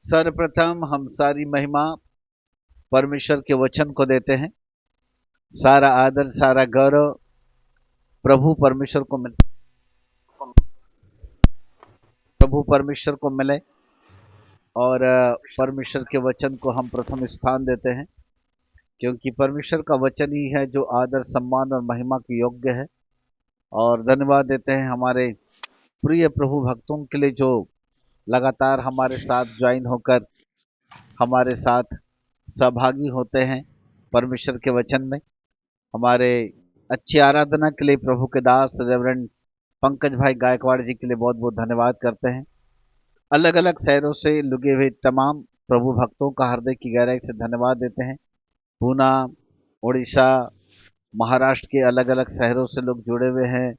सर्वप्रथम हम सारी महिमा परमेश्वर के वचन को देते हैं। सारा आदर, सारा गौरव प्रभु परमेश्वर को मिले और परमेश्वर के वचन को हम प्रथम स्थान देते हैं, क्योंकि परमेश्वर का वचन ही है जो आदर, सम्मान और महिमा के योग्य है। और धन्यवाद देते हैं हमारे प्रिय प्रभु भक्तों के लिए जो लगातार हमारे साथ ज्वाइन होकर हमारे साथ सहभागी होते हैं परमेश्वर के वचन में। हमारे अच्छी आराधना के लिए प्रभु के दास रेवरेंड पंकज भाई गायकवाड़ जी के लिए बहुत बहुत धन्यवाद करते हैं। अलग अलग शहरों से लुगे हुए तमाम प्रभु भक्तों का हृदय की गहराई से धन्यवाद देते हैं। पूना, उड़ीसा, महाराष्ट्र के अलग अलग शहरों से लोग जुड़े हुए हैं।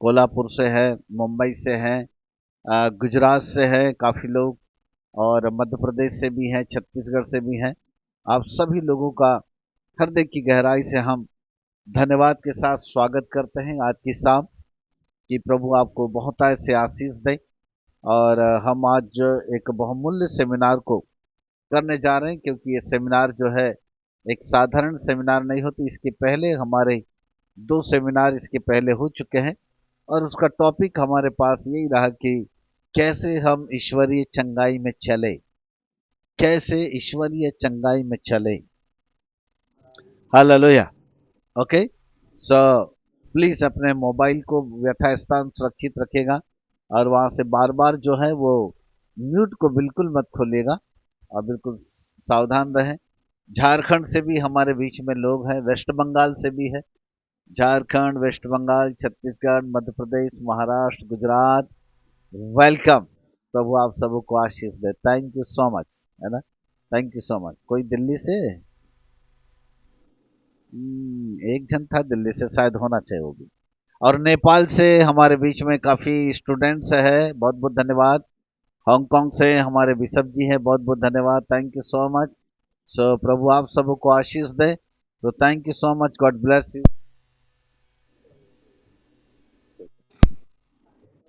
कोल्हापुर से है, मुंबई से हैं, गुजरात से है काफ़ी लोग, और मध्य प्रदेश से भी हैं, छत्तीसगढ़ से भी हैं। आप सभी लोगों का हृदय की गहराई से हम धन्यवाद के साथ स्वागत करते हैं आज की शाम, कि प्रभु आपको बहुत ऐसे आशीष दे। और हम आज एक बहुमूल्य सेमिनार को करने जा रहे हैं, क्योंकि ये सेमिनार जो है एक साधारण सेमिनार नहीं होती। इसके पहले हमारे 2 सेमिनार इसके पहले हो चुके हैं, और उसका टॉपिक हमारे पास यही रहा कि कैसे हम ईश्वरीय चंगाई में चले, कैसे ईश्वरीय चंगाई में चले। हालेलुया। ओके, सो प्लीज अपने मोबाइल को यथास्थान सुरक्षित रखेगा, और वहां से बार बार जो है वो म्यूट को बिल्कुल मत खोलिएगा, और बिल्कुल सावधान रहें। झारखंड से भी हमारे बीच में लोग हैं, वेस्ट बंगाल से भी है। Jharkhand, waste Bengal, Chhattisgarh, Madhya Pradesh, Maharashtra, Gujarat, welcome. प्रभु आप सबको आशीष दे। थैंक यू सो मच, है ना। Thank you so much. कोई दिल्ली से एक जन था, दिल्ली से शायद होना चाहिए वो भी। और नेपाल से हमारे बीच में काफी स्टूडेंट्स है, बहुत बहुत धन्यवाद। हांगकांग से हमारे बिशप जी हैं, बहुत बहुत धन्यवाद। Thank you so much. So प्रभु आप सबको आशीष दे। तो thank you so much, God bless you.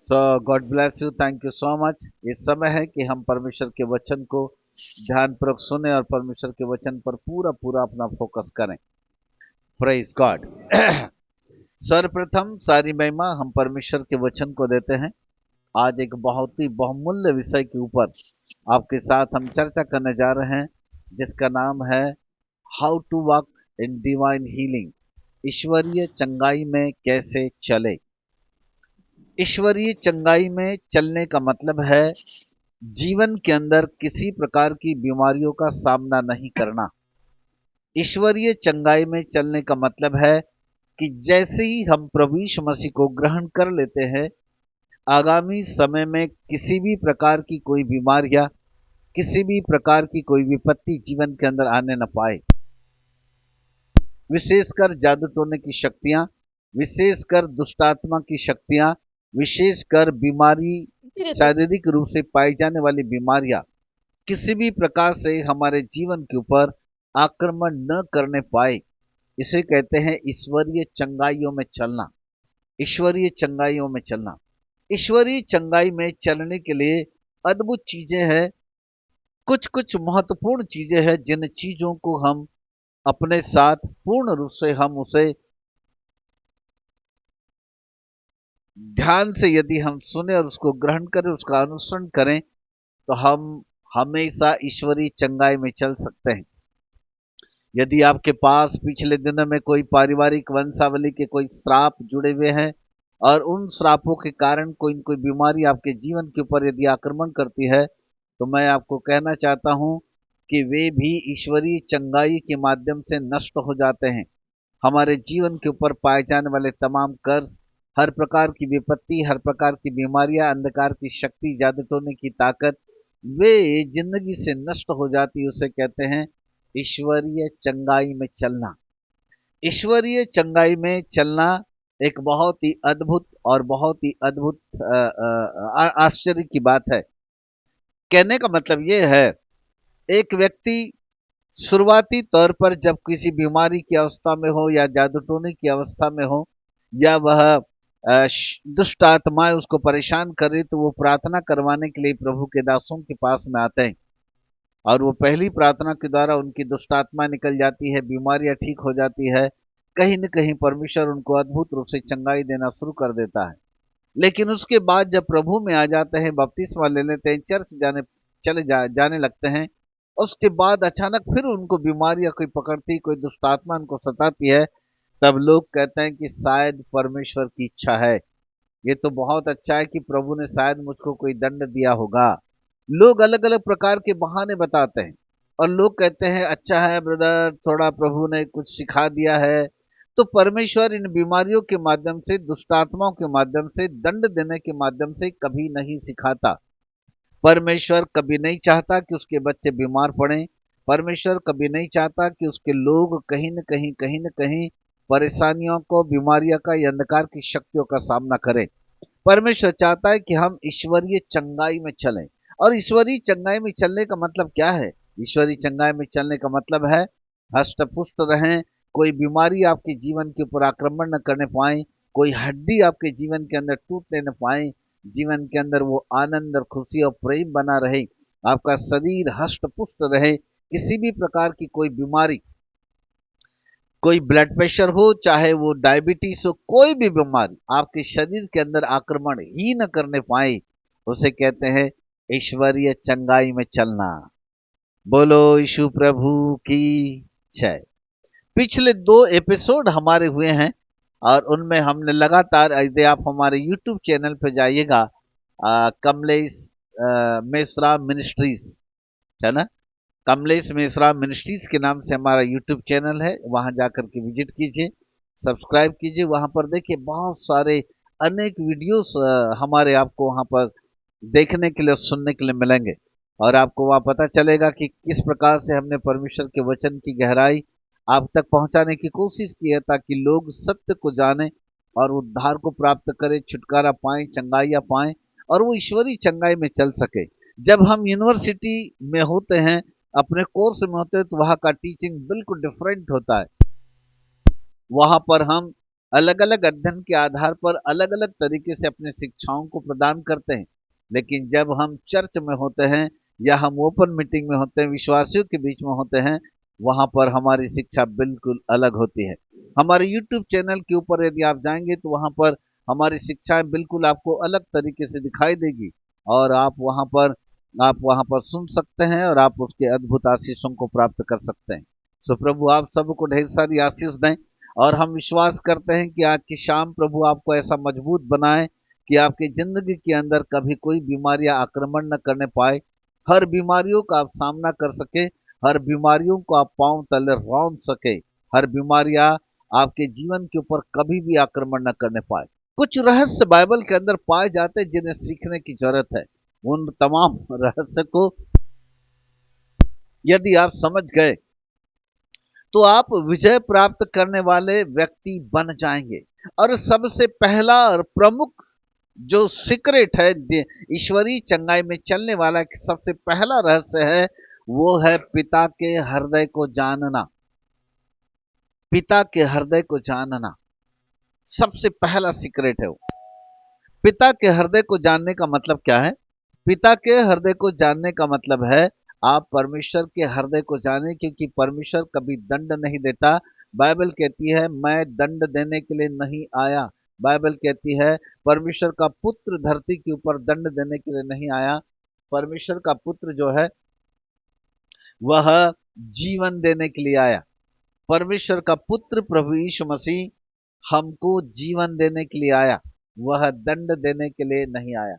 So God bless you, thank you so much. इस समय है कि हम परमेश्वर के वचन को ध्यानपूर्वक सुने और परमेश्वर के वचन पर पूरा पूरा अपना फोकस करें। Praise God. सर्वप्रथम सारी महिमा हम परमेश्वर के वचन को देते हैं। आज एक बहुत ही बहुमूल्य विषय के ऊपर आपके साथ हम चर्चा करने जा रहे हैं, जिसका नाम है how to walk in divine healing. ईश्वरीय चंगाई में कैसे चले। ईश्वरीय चंगाई में चलने का मतलब है जीवन के अंदर किसी प्रकार की बीमारियों का सामना नहीं करना। ईश्वरीय चंगाई में चलने का मतलब है कि जैसे ही हम प्रभु यीशु मसीह को ग्रहण कर लेते हैं, आगामी समय में किसी भी प्रकार की कोई बीमारियां, किसी भी प्रकार की कोई विपत्ति जीवन के अंदर आने न पाए। विशेषकर जादू टोने की शक्तियां, विशेषकर दुष्टात्मा की शक्तियां, विशेषकर बीमारी, शारीरिक रूप से पाई जाने वाली बीमारियां किसी भी प्रकार से हमारे जीवन के ऊपर आक्रमण न करने पाए। इसे कहते हैं ईश्वरीय चंगाइयों में चलना। ईश्वरीय चंगाइयों में चलना। ईश्वरीय चंगाई में चलने के लिए अद्भुत चीजें हैं, कुछ कुछ महत्वपूर्ण चीजें हैं, जिन चीजों को हम अपने साथ पूर्ण रूप से हम उसे ध्यान से यदि हम सुने और उसको ग्रहण करें, उसका अनुसरण करें, तो हम हमेशा ईश्वरीय चंगाई में चल सकते हैं। यदि आपके पास पिछले दिनों में कोई पारिवारिक वंशावली के कोई श्राप जुड़े हुए हैं, और उन श्रापों के कारण कोई न कोई बीमारी आपके जीवन के ऊपर यदि आक्रमण करती है, तो मैं आपको कहना चाहता हूं कि वे भी ईश्वरीय चंगाई के माध्यम से नष्ट हो जाते हैं। हमारे जीवन के ऊपर पाए जाने वाले तमाम कर्ज, हर प्रकार की विपत्ति, हर प्रकार की बीमारियां, अंधकार की शक्ति, जादू टोने की ताकत, वे जिंदगी से नष्ट हो जाती है। उसे कहते हैं ईश्वरीय चंगाई में चलना। ईश्वरीय चंगाई में चलना एक बहुत ही अद्भुत और बहुत ही अद्भुत आश्चर्य की बात है। कहने का मतलब यह है, एक व्यक्ति शुरुआती तौर पर जब किसी बीमारी की अवस्था में हो, या जादू टोने की अवस्था में हो, या वह दुष्ट आत्माएं उसको परेशान कर रही, तो वो प्रार्थना करवाने के लिए प्रभु के दासों के पास में आते हैं। और वो पहली प्रार्थना के द्वारा उनकी दुष्ट आत्मा निकल जाती है, बीमारियां ठीक हो जाती है। कहीं न कहीं परमेश्वर उनको अद्भुत रूप से चंगाई देना शुरू कर देता है। लेकिन उसके बाद जब प्रभु में आ जाते हैं, बपतिस्मा ले लेते हैं, चर्च जाने लगते हैं, उसके बाद अचानक फिर उनको बीमारियां कोई पकड़ती, कोई दुष्ट आत्मा उनको सताती है, तब लोग कहते हैं कि शायद परमेश्वर की इच्छा है। ये तो बहुत अच्छा है कि प्रभु ने शायद मुझको कोई दंड दिया होगा। लोग अलग अलग प्रकार के बहाने बताते हैं, और लोग कहते हैं अच्छा है ब्रदर, थोड़ा प्रभु ने कुछ सिखा दिया है। तो परमेश्वर इन बीमारियों के माध्यम से, दुष्ट आत्माओं के माध्यम से, दंड देने के माध्यम से कभी नहीं सिखाता। परमेश्वर कभी नहीं चाहता कि उसके बच्चे बीमार पड़े। परमेश्वर कभी नहीं चाहता कि उसके लोग कहीं न कहीं परेशानियों को, बीमारियों का या अंधकार की शक्तियों का सामना करें। परमेश्वर चाहता है कि हम ईश्वरीय चंगाई में चलें। और ईश्वरीय चंगाई में चलने का मतलब क्या है? ईश्वरीय चंगाई में चलने का मतलब है हष्ट पुष्ट रहें, कोई बीमारी आपके जीवन के ऊपर आक्रमण न करने पाए, कोई हड्डी आपके जीवन के अंदर टूटने न पाए, जीवन के अंदर वो आनंद और खुशी और प्रेम बना रहे, आपका शरीर हष्ट पुष्ट रहे, किसी भी प्रकार की कोई बीमारी, कोई ब्लड प्रेशर हो, चाहे वो डायबिटीज हो, कोई भी बीमारी आपके शरीर के अंदर आक्रमण ही न करने पाए, उसे कहते हैं ईश्वरीय चंगाई में चलना। बोलो यीशु प्रभु की जय। पिछले 2 एपिसोड हमारे हुए हैं, और उनमें हमने लगातार, यदि आप हमारे यूट्यूब चैनल पर जाइएगा, कमलेश मेश्रा मिनिस्ट्रीज, है ना, कमलेश मिश्रा मिनिस्ट्रीज के नाम से हमारा यूट्यूब चैनल है। वहां जाकर के विजिट कीजिए, सब्सक्राइब कीजिए। वहां पर देखिए बहुत सारे अनेक वीडियोस हमारे आपको वहां पर देखने के लिए, सुनने के लिए मिलेंगे। और आपको वहां पता चलेगा कि किस प्रकार से हमने परमेश्वर के वचन की गहराई आप तक पहुंचाने की कोशिश की है, ताकि लोग सत्य को जाने और उद्धार को प्राप्त करें, छुटकारा पाएं, चंगाइयां पाएं, और वो ईश्वरीय चंगाई में चल सके। जब हम यूनिवर्सिटी में होते हैं, अपने कोर्स में होते हैं, तो वहाँ का टीचिंग बिल्कुल डिफरेंट होता है। वहाँ पर हम अलग अलग अध्ययन के आधार पर अलग अलग तरीके से अपने शिक्षाओं को प्रदान करते हैं। लेकिन जब हम चर्च में होते हैं, या हम ओपन मीटिंग में होते हैं, विश्वासियों के बीच में होते हैं, वहाँ पर हमारी शिक्षा बिल्कुल अलग होती है। हमारे यूट्यूब चैनल के ऊपर यदि आप जाएंगे, तो वहाँ पर हमारी शिक्षाएं बिल्कुल आपको अलग तरीके से दिखाई देगी, और आप वहां पर सुन सकते हैं, और आप उसके अद्भुत आशीषों को प्राप्त कर सकते हैं। सो प्रभु आप सबको ढेर सारी आशीष दें, और हम विश्वास करते हैं कि आज की शाम प्रभु आपको ऐसा मजबूत बनाए कि आपकी जिंदगी के अंदर कभी कोई बीमारियां आक्रमण न करने पाए, हर बीमारियों का आप सामना कर सके, हर बीमारियों को आप पांव तले रौंद सके, हर बीमारियां आपके जीवन के ऊपर कभी भी आक्रमण न करने पाए। कुछ रहस्य बाइबल के अंदर पाए जाते हैं जिन्हें सीखने की जरूरत है। उन तमाम रहस्य को यदि आप समझ गए, तो आप विजय प्राप्त करने वाले व्यक्ति बन जाएंगे। और सबसे पहला और प्रमुख जो सीक्रेट है ईश्वरीय चंगाई में चलने वाला, सबसे पहला रहस्य है, वो है पिता के हृदय को जानना। पिता के हृदय को जानना सबसे पहला सीक्रेट है वो। पिता के हृदय को जानने का मतलब क्या है? पिता के हृदय को जानने का मतलब है आप परमेश्वर के हृदय को जाने, क्योंकि परमेश्वर कभी दंड नहीं देता। बाइबल कहती है मैं दंड देने के लिए नहीं आया। बाइबल कहती है परमेश्वर का पुत्र धरती के ऊपर दंड देने के लिए नहीं आया। परमेश्वर का पुत्र जो है वह जीवन देने के लिए आया। परमेश्वर का पुत्र प्रभु यीशु मसीह हमको जीवन देने के लिए आया, वह दंड देने के लिए नहीं आया।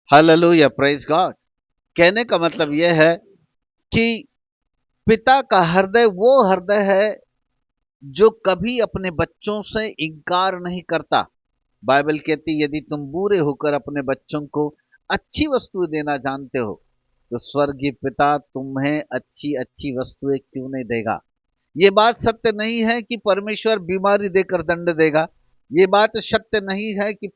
Hallelujah, praise God. कहने का मतलब यह है कि पिता का हृदय वो हृदय है जो कभी अपने बच्चों से इनकार नहीं करता। बाइबल कहती यदि तुम बूढ़े होकर अपने बच्चों को अच्छी वस्तु देना जानते हो, तो स्वर्गीय पिता तुम्हें अच्छी अच्छी वस्तुएं क्यों नहीं देगा। ये बात सत्य नहीं है कि परमेश्वर बीमारी देकर दंड देगा। ये बात सत्य नहीं है कि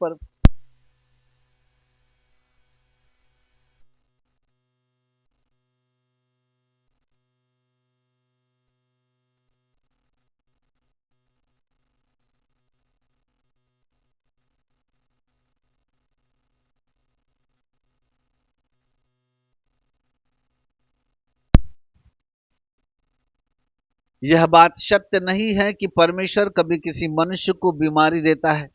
यह बात सत्य नहीं है कि परमेश्वर कभी किसी मनुष्य को बीमारी देता है।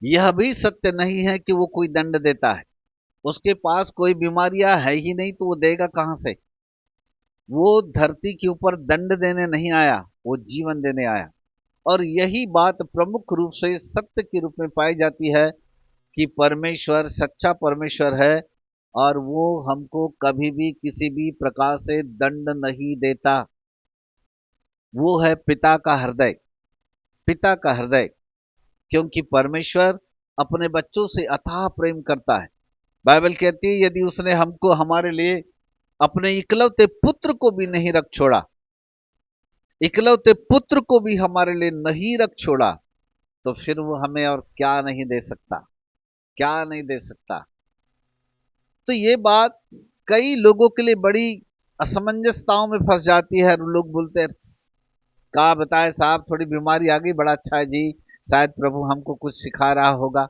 यह भी सत्य नहीं है कि वो कोई दंड देता है। उसके पास कोई बीमारियां है ही नहीं तो वो देगा कहां से। वो धरती के ऊपर दंड देने नहीं आया, वो जीवन देने आया। और यही बात प्रमुख रूप से सत्य के रूप में पाई जाती है कि परमेश्वर सच्चा परमेश्वर है और वो हमको कभी भी किसी भी प्रकार से दंड नहीं देता। वो है पिता का हृदय, पिता का हृदय। क्योंकि परमेश्वर अपने बच्चों से अथाह प्रेम करता है। बाइबल कहती है यदि उसने हमको हमारे लिए अपने इकलौते पुत्र को भी नहीं रख छोड़ा, इकलौते पुत्र को भी हमारे लिए नहीं रख छोड़ा, तो फिर वो हमें और क्या नहीं दे सकता, क्या नहीं दे सकता। तो ये बात कई लोगों के लिए बड़ी असमंजसताओं में फंस जाती है। लोग बोलते हैं कहा बताए साहब, थोड़ी बीमारी आ गई, बड़ा अच्छा है जी, शायद प्रभु हमको कुछ सिखा रहा होगा,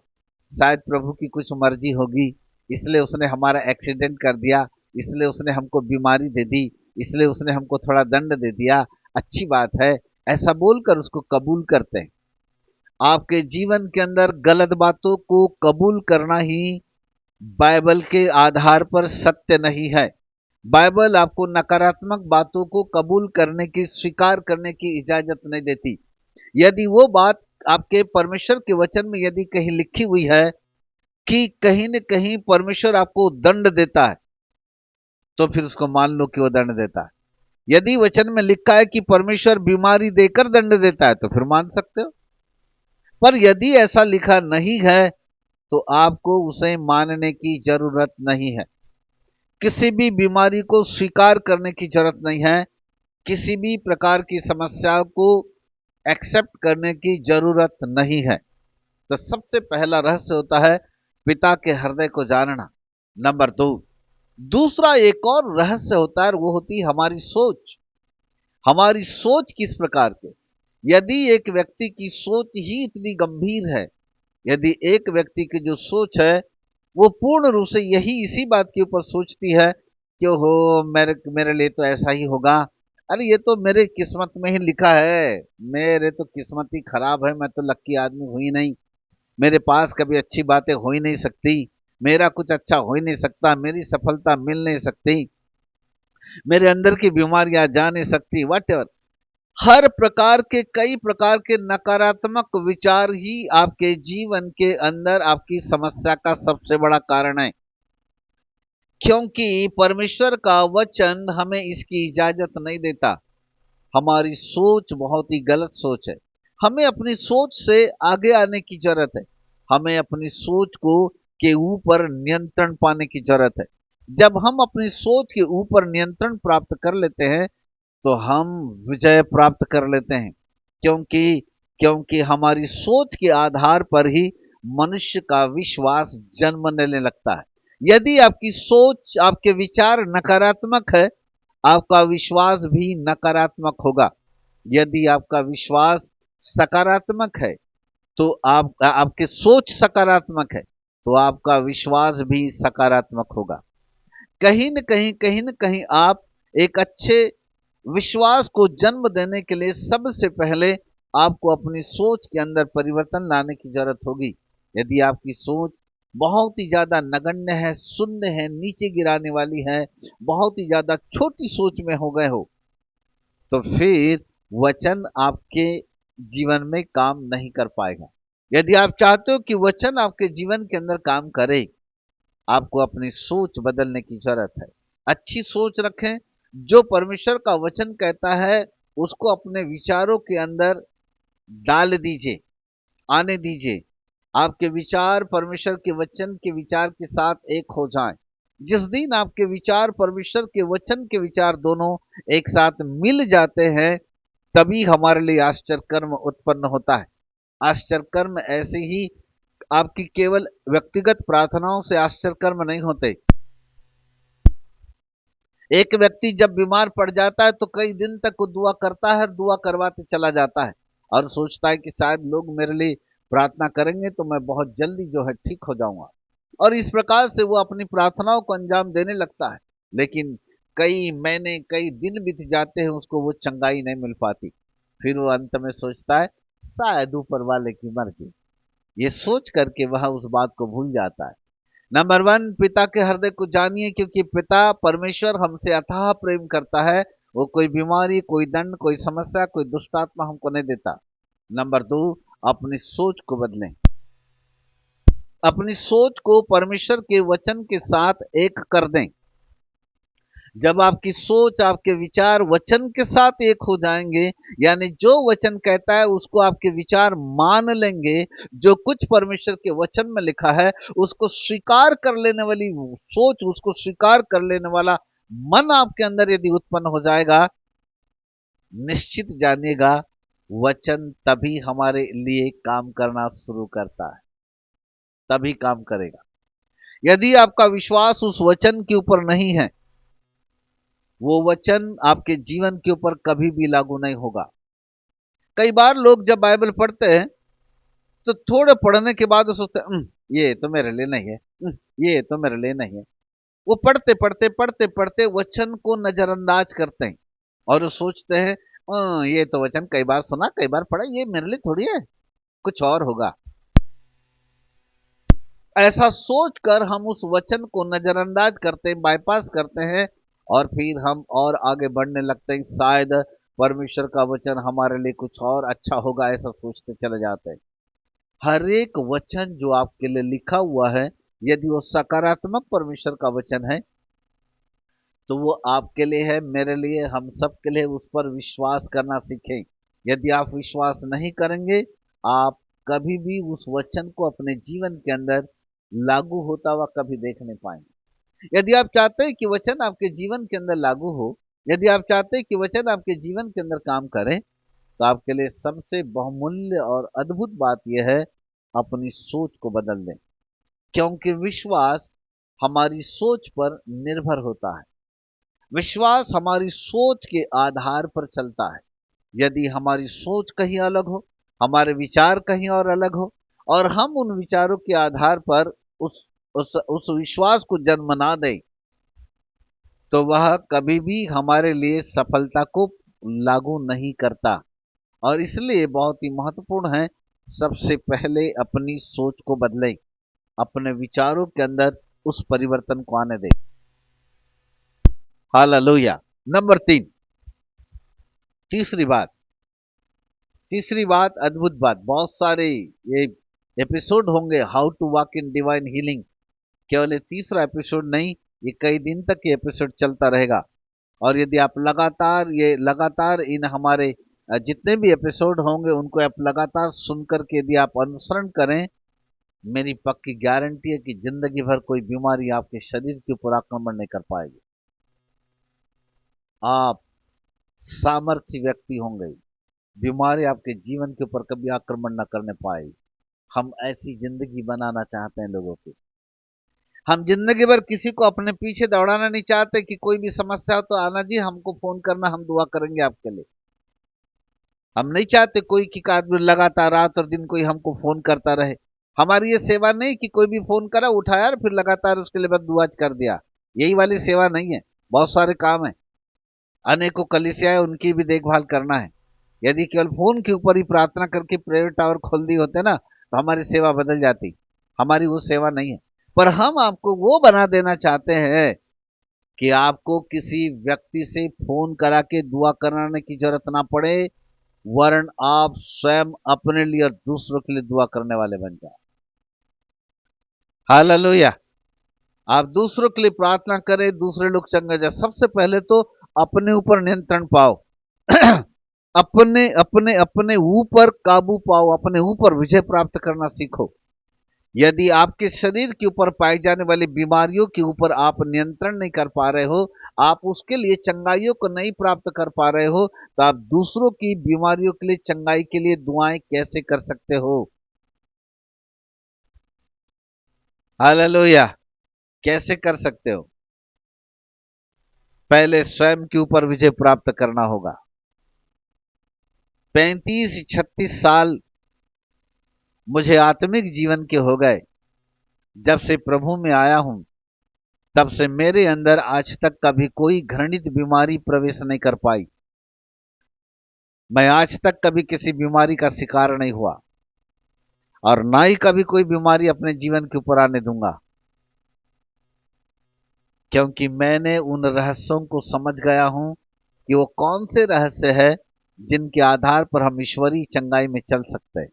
शायद प्रभु की कुछ मर्जी होगी, इसलिए उसने हमारा एक्सीडेंट कर दिया, इसलिए उसने हमको बीमारी दे दी, इसलिए उसने हमको थोड़ा दंड दे दिया, अच्छी बात है, ऐसा बोलकर उसको कबूल करते हैं। आपके जीवन के अंदर गलत बातों को कबूल करना ही बाइबल के आधार पर सत्य नहीं है। बाइबल आपको नकारात्मक बातों को कबूल करने की, स्वीकार करने की इजाजत नहीं देती। यदि वो बात आपके परमेश्वर के वचन में यदि कहीं लिखी हुई है कि कहीं न कहीं परमेश्वर आपको दंड देता है, तो फिर उसको मान लो कि वो दंड देता है। यदि वचन में लिखा है कि परमेश्वर बीमारी देकर दंड देता है, तो फिर मान सकते हो। पर यदि ऐसा लिखा नहीं है, तो आपको उसे मानने की जरूरत नहीं है। किसी भी बीमारी को स्वीकार करने की जरूरत नहीं है। किसी भी प्रकार की समस्या को एक्सेप्ट करने की जरूरत नहीं है। तो सबसे पहला रहस्य होता है पिता के हृदय को जानना। नंबर दो, दूसरा एक और रहस्य होता है, वो होती है हमारी सोच। हमारी सोच किस प्रकार के। यदि एक व्यक्ति की सोच ही इतनी गंभीर है, यदि एक व्यक्ति की जो सोच है वो पूर्ण रूप से यही इसी बात के ऊपर सोचती है कि हो मेरे मेरे लिए तो ऐसा ही होगा, अरे ये तो मेरे किस्मत में ही लिखा है, मेरे तो किस्मत ही खराब है, मैं तो लक्की आदमी हुई नहीं, मेरे पास कभी अच्छी बातें हो ही नहीं सकती, मेरा कुछ अच्छा हो ही नहीं सकता, मेरी सफलता मिल नहीं सकती, मेरे अंदर की बीमारियां जा नहीं सकती, वट एवर। हर प्रकार के, कई प्रकार के नकारात्मक विचार ही आपके जीवन के अंदर आपकी समस्या का सबसे बड़ा कारण है। क्योंकि परमेश्वर का वचन हमें इसकी इजाजत नहीं देता। हमारी सोच बहुत ही गलत सोच है। हमें अपनी सोच से आगे आने की जरूरत है। हमें अपनी सोच को के ऊपर नियंत्रण पाने की जरूरत है। जब हम अपनी सोच के ऊपर नियंत्रण प्राप्त कर लेते हैं, तो हम विजय प्राप्त कर लेते हैं। क्योंकि क्योंकि हमारी सोच के आधार पर ही मनुष्य का विश्वास जन्म लेने लगता है। यदि आपकी सोच, आपके विचार नकारात्मक है, आपका विश्वास भी नकारात्मक होगा। यदि आपका विश्वास सकारात्मक है, तो आपकी सोच सकारात्मक है, तो आपका विश्वास भी सकारात्मक होगा। कहीं न कहीं आप एक अच्छे विश्वास को जन्म देने के लिए सबसे पहले आपको अपनी सोच के अंदर परिवर्तन लाने की जरूरत होगी। यदि आपकी सोच बहुत ही ज्यादा नगण्य है, शून्य है, नीचे गिराने वाली है, बहुत ही ज्यादा छोटी सोच में हो गए हो, तो फिर वचन आपके जीवन में काम नहीं कर पाएगा। यदि आप चाहते हो कि वचन आपके जीवन के अंदर काम करे, आपको अपनी सोच बदलने की जरूरत है। अच्छी सोच रखें। जो परमेश्वर का वचन कहता है उसको अपने विचारों के अंदर डाल दीजिए, आने दीजिए। आपके विचार परमेश्वर के वचन के विचार के साथ एक हो जाएं। जिस दिन आपके विचार परमेश्वर के वचन के विचार दोनों एक साथ मिल जाते हैं, तभी हमारे लिए आश्चर्य कर्म उत्पन्न होता है। आश्चर्य कर्म ऐसे ही आपकी केवल व्यक्तिगत प्रार्थनाओं से आश्चर्य कर्म नहीं होते। एक व्यक्ति जब बीमार पड़ जाता है तो कई दिन तक वो दुआ करता है, दुआ करवाते चला जाता है और सोचता है कि शायद लोग मेरे लिए प्रार्थना करेंगे तो मैं बहुत जल्दी जो है ठीक हो जाऊंगा, और इस प्रकार से वो अपनी प्रार्थनाओं को अंजाम देने लगता है। लेकिन कई महीने कई दिन बीत जाते हैं, उसको वो चंगाई नहीं मिल पाती। फिर वो अंत में सोचता है शायद ऊपर वाले की मर्जी, ये सोच करके वह उस बात को भूल जाता है। नंबर वन, पिता के हृदय को जानिए, क्योंकि पिता परमेश्वर हमसे अथाह प्रेम करता है। वो कोई बीमारी, कोई दंड, कोई समस्या, कोई दुष्ट आत्मा हमको नहीं देता। नंबर दो, अपनी सोच को बदलें। अपनी सोच को परमेश्वर के वचन के साथ एक कर दें। जब आपकी सोच, आपके विचार वचन के साथ एक हो जाएंगे, यानी जो वचन कहता है उसको आपके विचार मान लेंगे, जो कुछ परमेश्वर के वचन में लिखा है उसको स्वीकार कर लेने वाली सोच, उसको स्वीकार कर लेने वाला मन आपके अंदर यदि उत्पन्न हो जाएगा, निश्चित जानिएगा वचन तभी हमारे लिए काम करना शुरू करता है, तभी काम करेगा। यदि आपका विश्वास उस वचन के ऊपर नहीं है, वो वचन आपके जीवन के ऊपर कभी भी लागू नहीं होगा। कई बार लोग जब बाइबल पढ़ते हैं तो थोड़े पढ़ने के बाद वो सोचते हैं ये तो मेरे लिए नहीं है, ये तो मेरे लिए नहीं है। वो पढ़ते पढ़ते पढ़ते पढ़ते वचन को नजरअंदाज करते हैं और वो सोचते हैं ये तो वचन कई बार सुना, कई बार पढ़ा, ये मेरे लिए थोड़ी है, कुछ और होगा। ऐसा सोचकर हम उस वचन को नजरअंदाज करते हैं, बाईपास करते हैं, और फिर हम और आगे बढ़ने लगते हैं। शायद परमेश्वर का वचन हमारे लिए कुछ और अच्छा होगा, ऐसा सोचते चले जाते हैं। हर एक वचन जो आपके लिए लिखा हुआ है, यदि वो सकारात्मक परमेश्वर का वचन है तो वो आपके लिए है, मेरे लिए, हम सब के लिए। उस पर विश्वास करना सीखें। यदि आप विश्वास नहीं करेंगे, आप कभी भी उस वचन को अपने जीवन के अंदर लागू होता हुआ कभी देख नहीं पाएंगे। यदि आप चाहते हैं कि वचन आपके जीवन के अंदर लागू हो, यदि आप चाहते हैं कि वचन आपके जीवन के अंदर काम करे, तो आपके लिए सबसे बहुमूल्य और अद्भुत बात यह है, अपनी सोच को बदल दें। क्योंकि विश्वास हमारी सोच पर निर्भर होता है। विश्वास हमारी सोच के आधार पर चलता है। यदि हमारी सोच कहीं अलग हो, हमारे विचार कहीं और अलग हो, और हम उन विचारों के आधार पर उस विश्वास को जन्म ना दें, तो वह कभी भी हमारे लिए सफलता को लागू नहीं करता। और इसलिए बहुत ही महत्वपूर्ण है, सबसे पहले अपनी सोच को बदलें, अपने विचारों के अंदर उस परिवर्तन को आने दें। हालेलुया। नंबर तीन, तीसरी बात, अद्भुत बात। बहुत सारे ये एपिसोड होंगे how to walk in divine healing. केवल ये तीसरा एपिसोड नहीं, ये कई दिन तक ये एपिसोड चलता रहेगा। और यदि आप लगातार इन हमारे जितने भी एपिसोड होंगे उनको आप लगातार सुन करके यदि आप अनुसरण करें, मेरी पक्की गारंटी है कि जिंदगी भर कोई बीमारी आपके शरीर के ऊपर आक्रमण नहीं कर पाएगी। आप सामर्थ्य व्यक्ति होंगे, बीमारी आपके जीवन के ऊपर कभी आक्रमण न करने पाएगी। हम ऐसी जिंदगी बनाना चाहते हैं लोगों की। हम जिंदगी भर किसी को अपने पीछे दौड़ाना नहीं चाहते कि कोई भी समस्या हो तो आना जी, हमको फोन करना, हम दुआ करेंगे आपके लिए। हम नहीं चाहते कोई की आदमी लगातार रात और दिन कोई हमको फोन करता रहे। हमारी ये सेवा नहीं कि कोई भी फोन करा उठाया और फिर लगातार उसके लिए बस दुआ कर दिया, यही वाली सेवा नहीं है। बहुत सारे काम है, अनेकों कलीसियाएं, उनकी भी देखभाल करना है। यदि केवल फोन के ऊपर ही प्रार्थना करके प्रेयर टावर खोल दिए होते ना, तो हमारी सेवा बदल जाती। हमारी वो सेवा नहीं है। पर हम आपको वो बना देना चाहते हैं कि आपको किसी व्यक्ति से फोन करा के दुआ कराने की जरूरत ना पड़े, वरन आप स्वयं अपने लिए और दूसरों के लिए दुआ करने वाले बन जाए। हालेलुया। आप दूसरों के लिए प्रार्थना करें, दूसरे लोग चंगे जाए। सबसे पहले तो अपने ऊपर नियंत्रण पाओ। अपने अपने अपने ऊपर काबू पाओ, अपने ऊपर विजय प्राप्त करना सीखो। यदि आपके शरीर के ऊपर पाई जाने वाली बीमारियों के ऊपर आप नियंत्रण नहीं कर पा रहे हो, आप उसके लिए चंगाइयों को नहीं प्राप्त कर पा रहे हो, तो आप दूसरों की बीमारियों के लिए, चंगाई के लिए दुआएं कैसे कर सकते हो? हालेलुया। कैसे कर सकते हो? पहले स्वयं के ऊपर विजय प्राप्त करना होगा। 35-36 साल मुझे आत्मिक जीवन के हो गए जब से प्रभु में आया हूं। तब से मेरे अंदर आज तक कभी कोई घृणित बीमारी प्रवेश नहीं कर पाई। मैं आज तक कभी किसी बीमारी का शिकार नहीं हुआ और ना ही कभी कोई बीमारी अपने जीवन के ऊपर आने दूंगा, क्योंकि मैंने उन रहस्यों को समझ गया हूं कि वो कौन से रहस्य है जिनके आधार पर हम ईश्वरीय चंगाई में चल सकते हैं।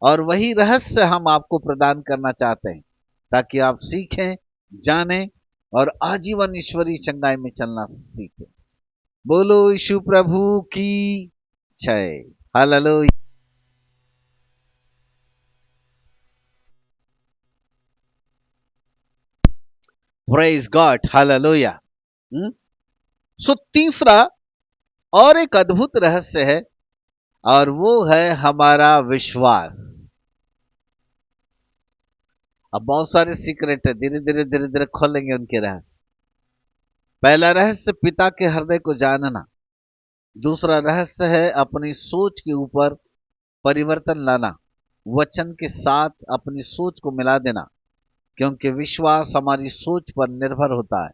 और वही रहस्य हम आपको प्रदान करना चाहते हैं, ताकि आप सीखें, जानें और आजीवन ईश्वरीय चंगाई में चलना सीखें। बोलो यीशु प्रभु की जय। हालेलुया। Praise God. हालेलुया। सो तीसरा और एक अद्भुत रहस्य है, और वो है हमारा विश्वास। अब बहुत सारे सीक्रेट है, धीरे धीरे खोलेंगे उनके रहस्य। पहला रहस्य पिता के हृदय को जानना। दूसरा रहस्य है अपनी सोच के ऊपर परिवर्तन लाना, वचन के साथ अपनी सोच को मिला देना, क्योंकि विश्वास हमारी सोच पर निर्भर होता है।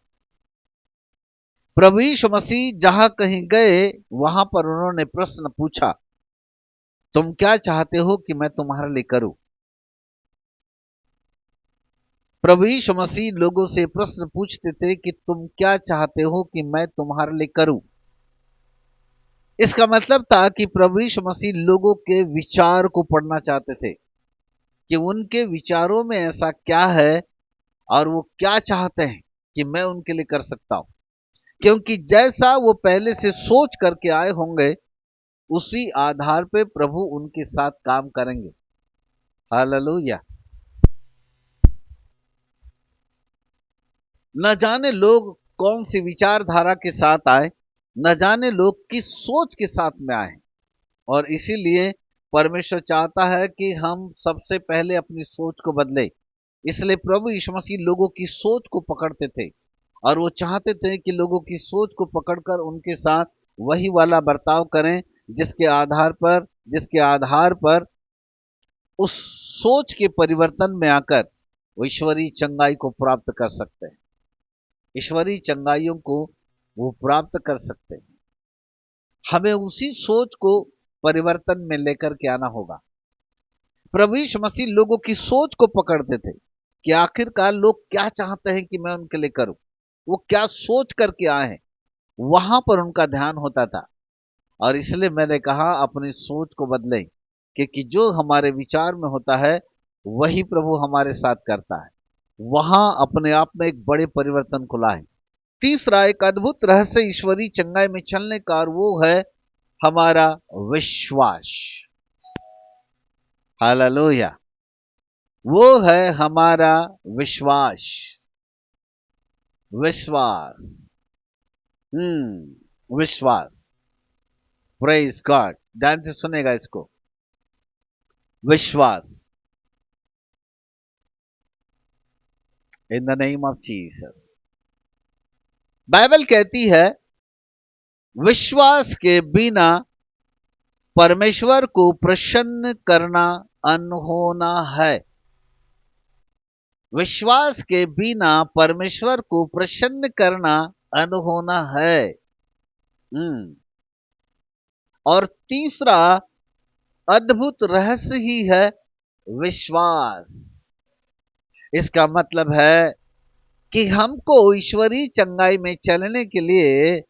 प्रभु यीशु मसीह जहां कहीं गए वहां पर उन्होंने प्रश्न पूछा, तुम क्या चाहते हो कि मैं तुम्हारे लिए करूं? प्रभु यीशु मसीह लोगों से प्रश्न पूछते थे कि तुम क्या चाहते हो कि मैं तुम्हारे लिए करूं। इसका मतलब था कि प्रभु यीशु मसीह लोगों के विचार को पढ़ना चाहते थे कि उनके विचारों में ऐसा क्या है और वो क्या चाहते हैं कि मैं उनके लिए कर सकता हूं। क्योंकि जैसा वो पहले से सोच करके आए होंगे, उसी आधार पे प्रभु उनके साथ काम करेंगे। हालेलुया। न जाने लोग कौन सी विचारधारा के साथ आए, न जाने लोग किस सोच के साथ में आए, और इसीलिए परमेश्वर चाहता है कि हम सबसे पहले अपनी सोच को बदले। इसलिए प्रभु यीशु मसीह लोगों की सोच को पकड़ते थे और वो चाहते थे कि लोगों की सोच को पकड़कर उनके साथ वही वाला बर्ताव करें जिसके आधार पर उस सोच के परिवर्तन में आकर वो ईश्वरीय चंगाई को प्राप्त कर सकते हैं। ईश्वरीय चंगाइयों को वो प्राप्त कर सकते हैं। हमें उसी सोच को परिवर्तन में लेकर के आना होगा। प्रभु यीशु मसीह लोगों की सोच को पकड़ते थे कि आखिरकार लोग क्या चाहते हैं कि मैं उनके लिए करूं, वो क्या सोच करके आए हैं, वहां पर उनका ध्यान होता था। और इसलिए मैंने कहा अपनी सोच को बदलें, क्योंकि जो हमारे विचार में होता है वही प्रभु हमारे साथ करता है। वहां अपने आप में एक बड़े परिवर्तन को लाए। तीसरा एक अद्भुत रहस्य ईश्वरीय चंगाई में चलने का, और वो है हमारा विश्वास। हालेलुया। वो है हमारा विश्वास। विश्वास। विश्वास। Praise God. ध्यान से सुनेगा इसको। विश्वास। In the name of Jesus. Bible कहती है विश्वास के बिना परमेश्वर को प्रसन्न करना अनहोना है। विश्वास के बिना परमेश्वर को प्रसन्न करना अनहोना है। और तीसरा अद्भुत रहस्य ही है विश्वास। इसका मतलब है कि हमको ईश्वरीय चंगाई में चलने के लिए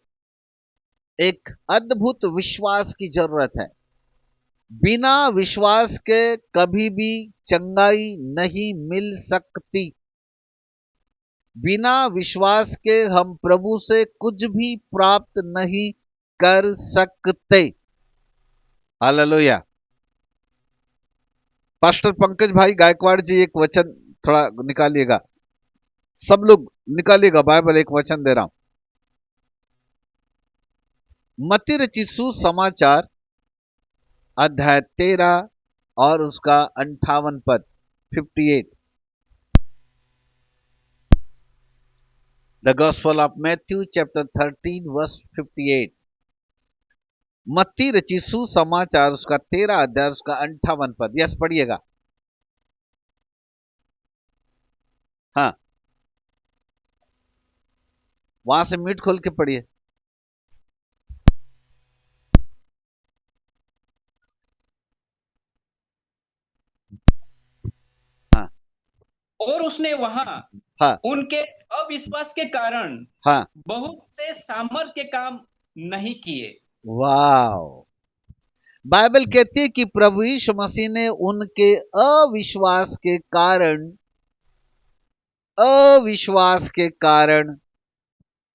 एक अद्भुत विश्वास की जरूरत है। बिना विश्वास के कभी भी चंगाई नहीं मिल सकती। बिना विश्वास के हम प्रभु से कुछ भी प्राप्त नहीं कर सकते। हालेलुया। पास्टर पंकज भाई गायकवाड़ जी एक वचन थोड़ा निकालिएगा, सब लोग निकालिएगा। बाइबल एक वचन दे रहा हूं। मत्ती रचित सुसमाचार अध्याय 13 और उसका 58 पद, 58। The gospel of Matthew chapter 13 verse 58। मत्ती रचित सुसमाचार उसका 13 अध्याय उसका 58 पद। यस, पढ़िएगा। हाँ। वहां से मीट खोल के पढ़िए। हाँ और उसने वहां हाँ उनके अविश्वास के कारण हाँ। बहुत से सामर्थ्य के काम नहीं किए। वाह। बाइबल कहती है कि प्रभु यीशु मसीह ने उनके अविश्वास के कारण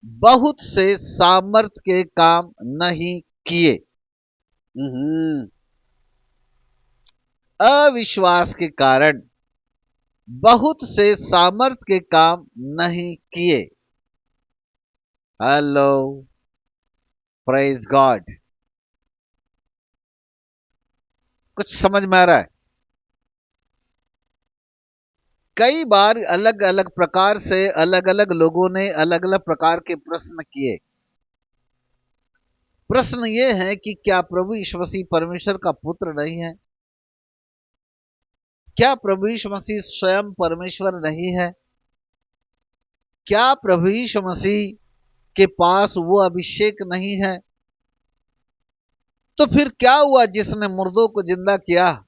बहुत से सामर्थ के काम नहीं किए। अविश्वास के कारण बहुत से सामर्थ के काम नहीं किए। Hello, praise God. कुछ समझ में आ रहा है? कई बार अलग अलग प्रकार से अलग अलग लोगों ने अलग अलग प्रकार के प्रश्न किए। प्रश्न ये है कि क्या प्रभु यीशु मसीह परमेश्वर का पुत्र नहीं है? क्या प्रभु यीशु मसीह स्वयं परमेश्वर नहीं है? क्या प्रभु यीशु मसीह के पास वो अभिषेक नहीं है? तो फिर क्या हुआ जिसने मुर्दों को जिंदा किया?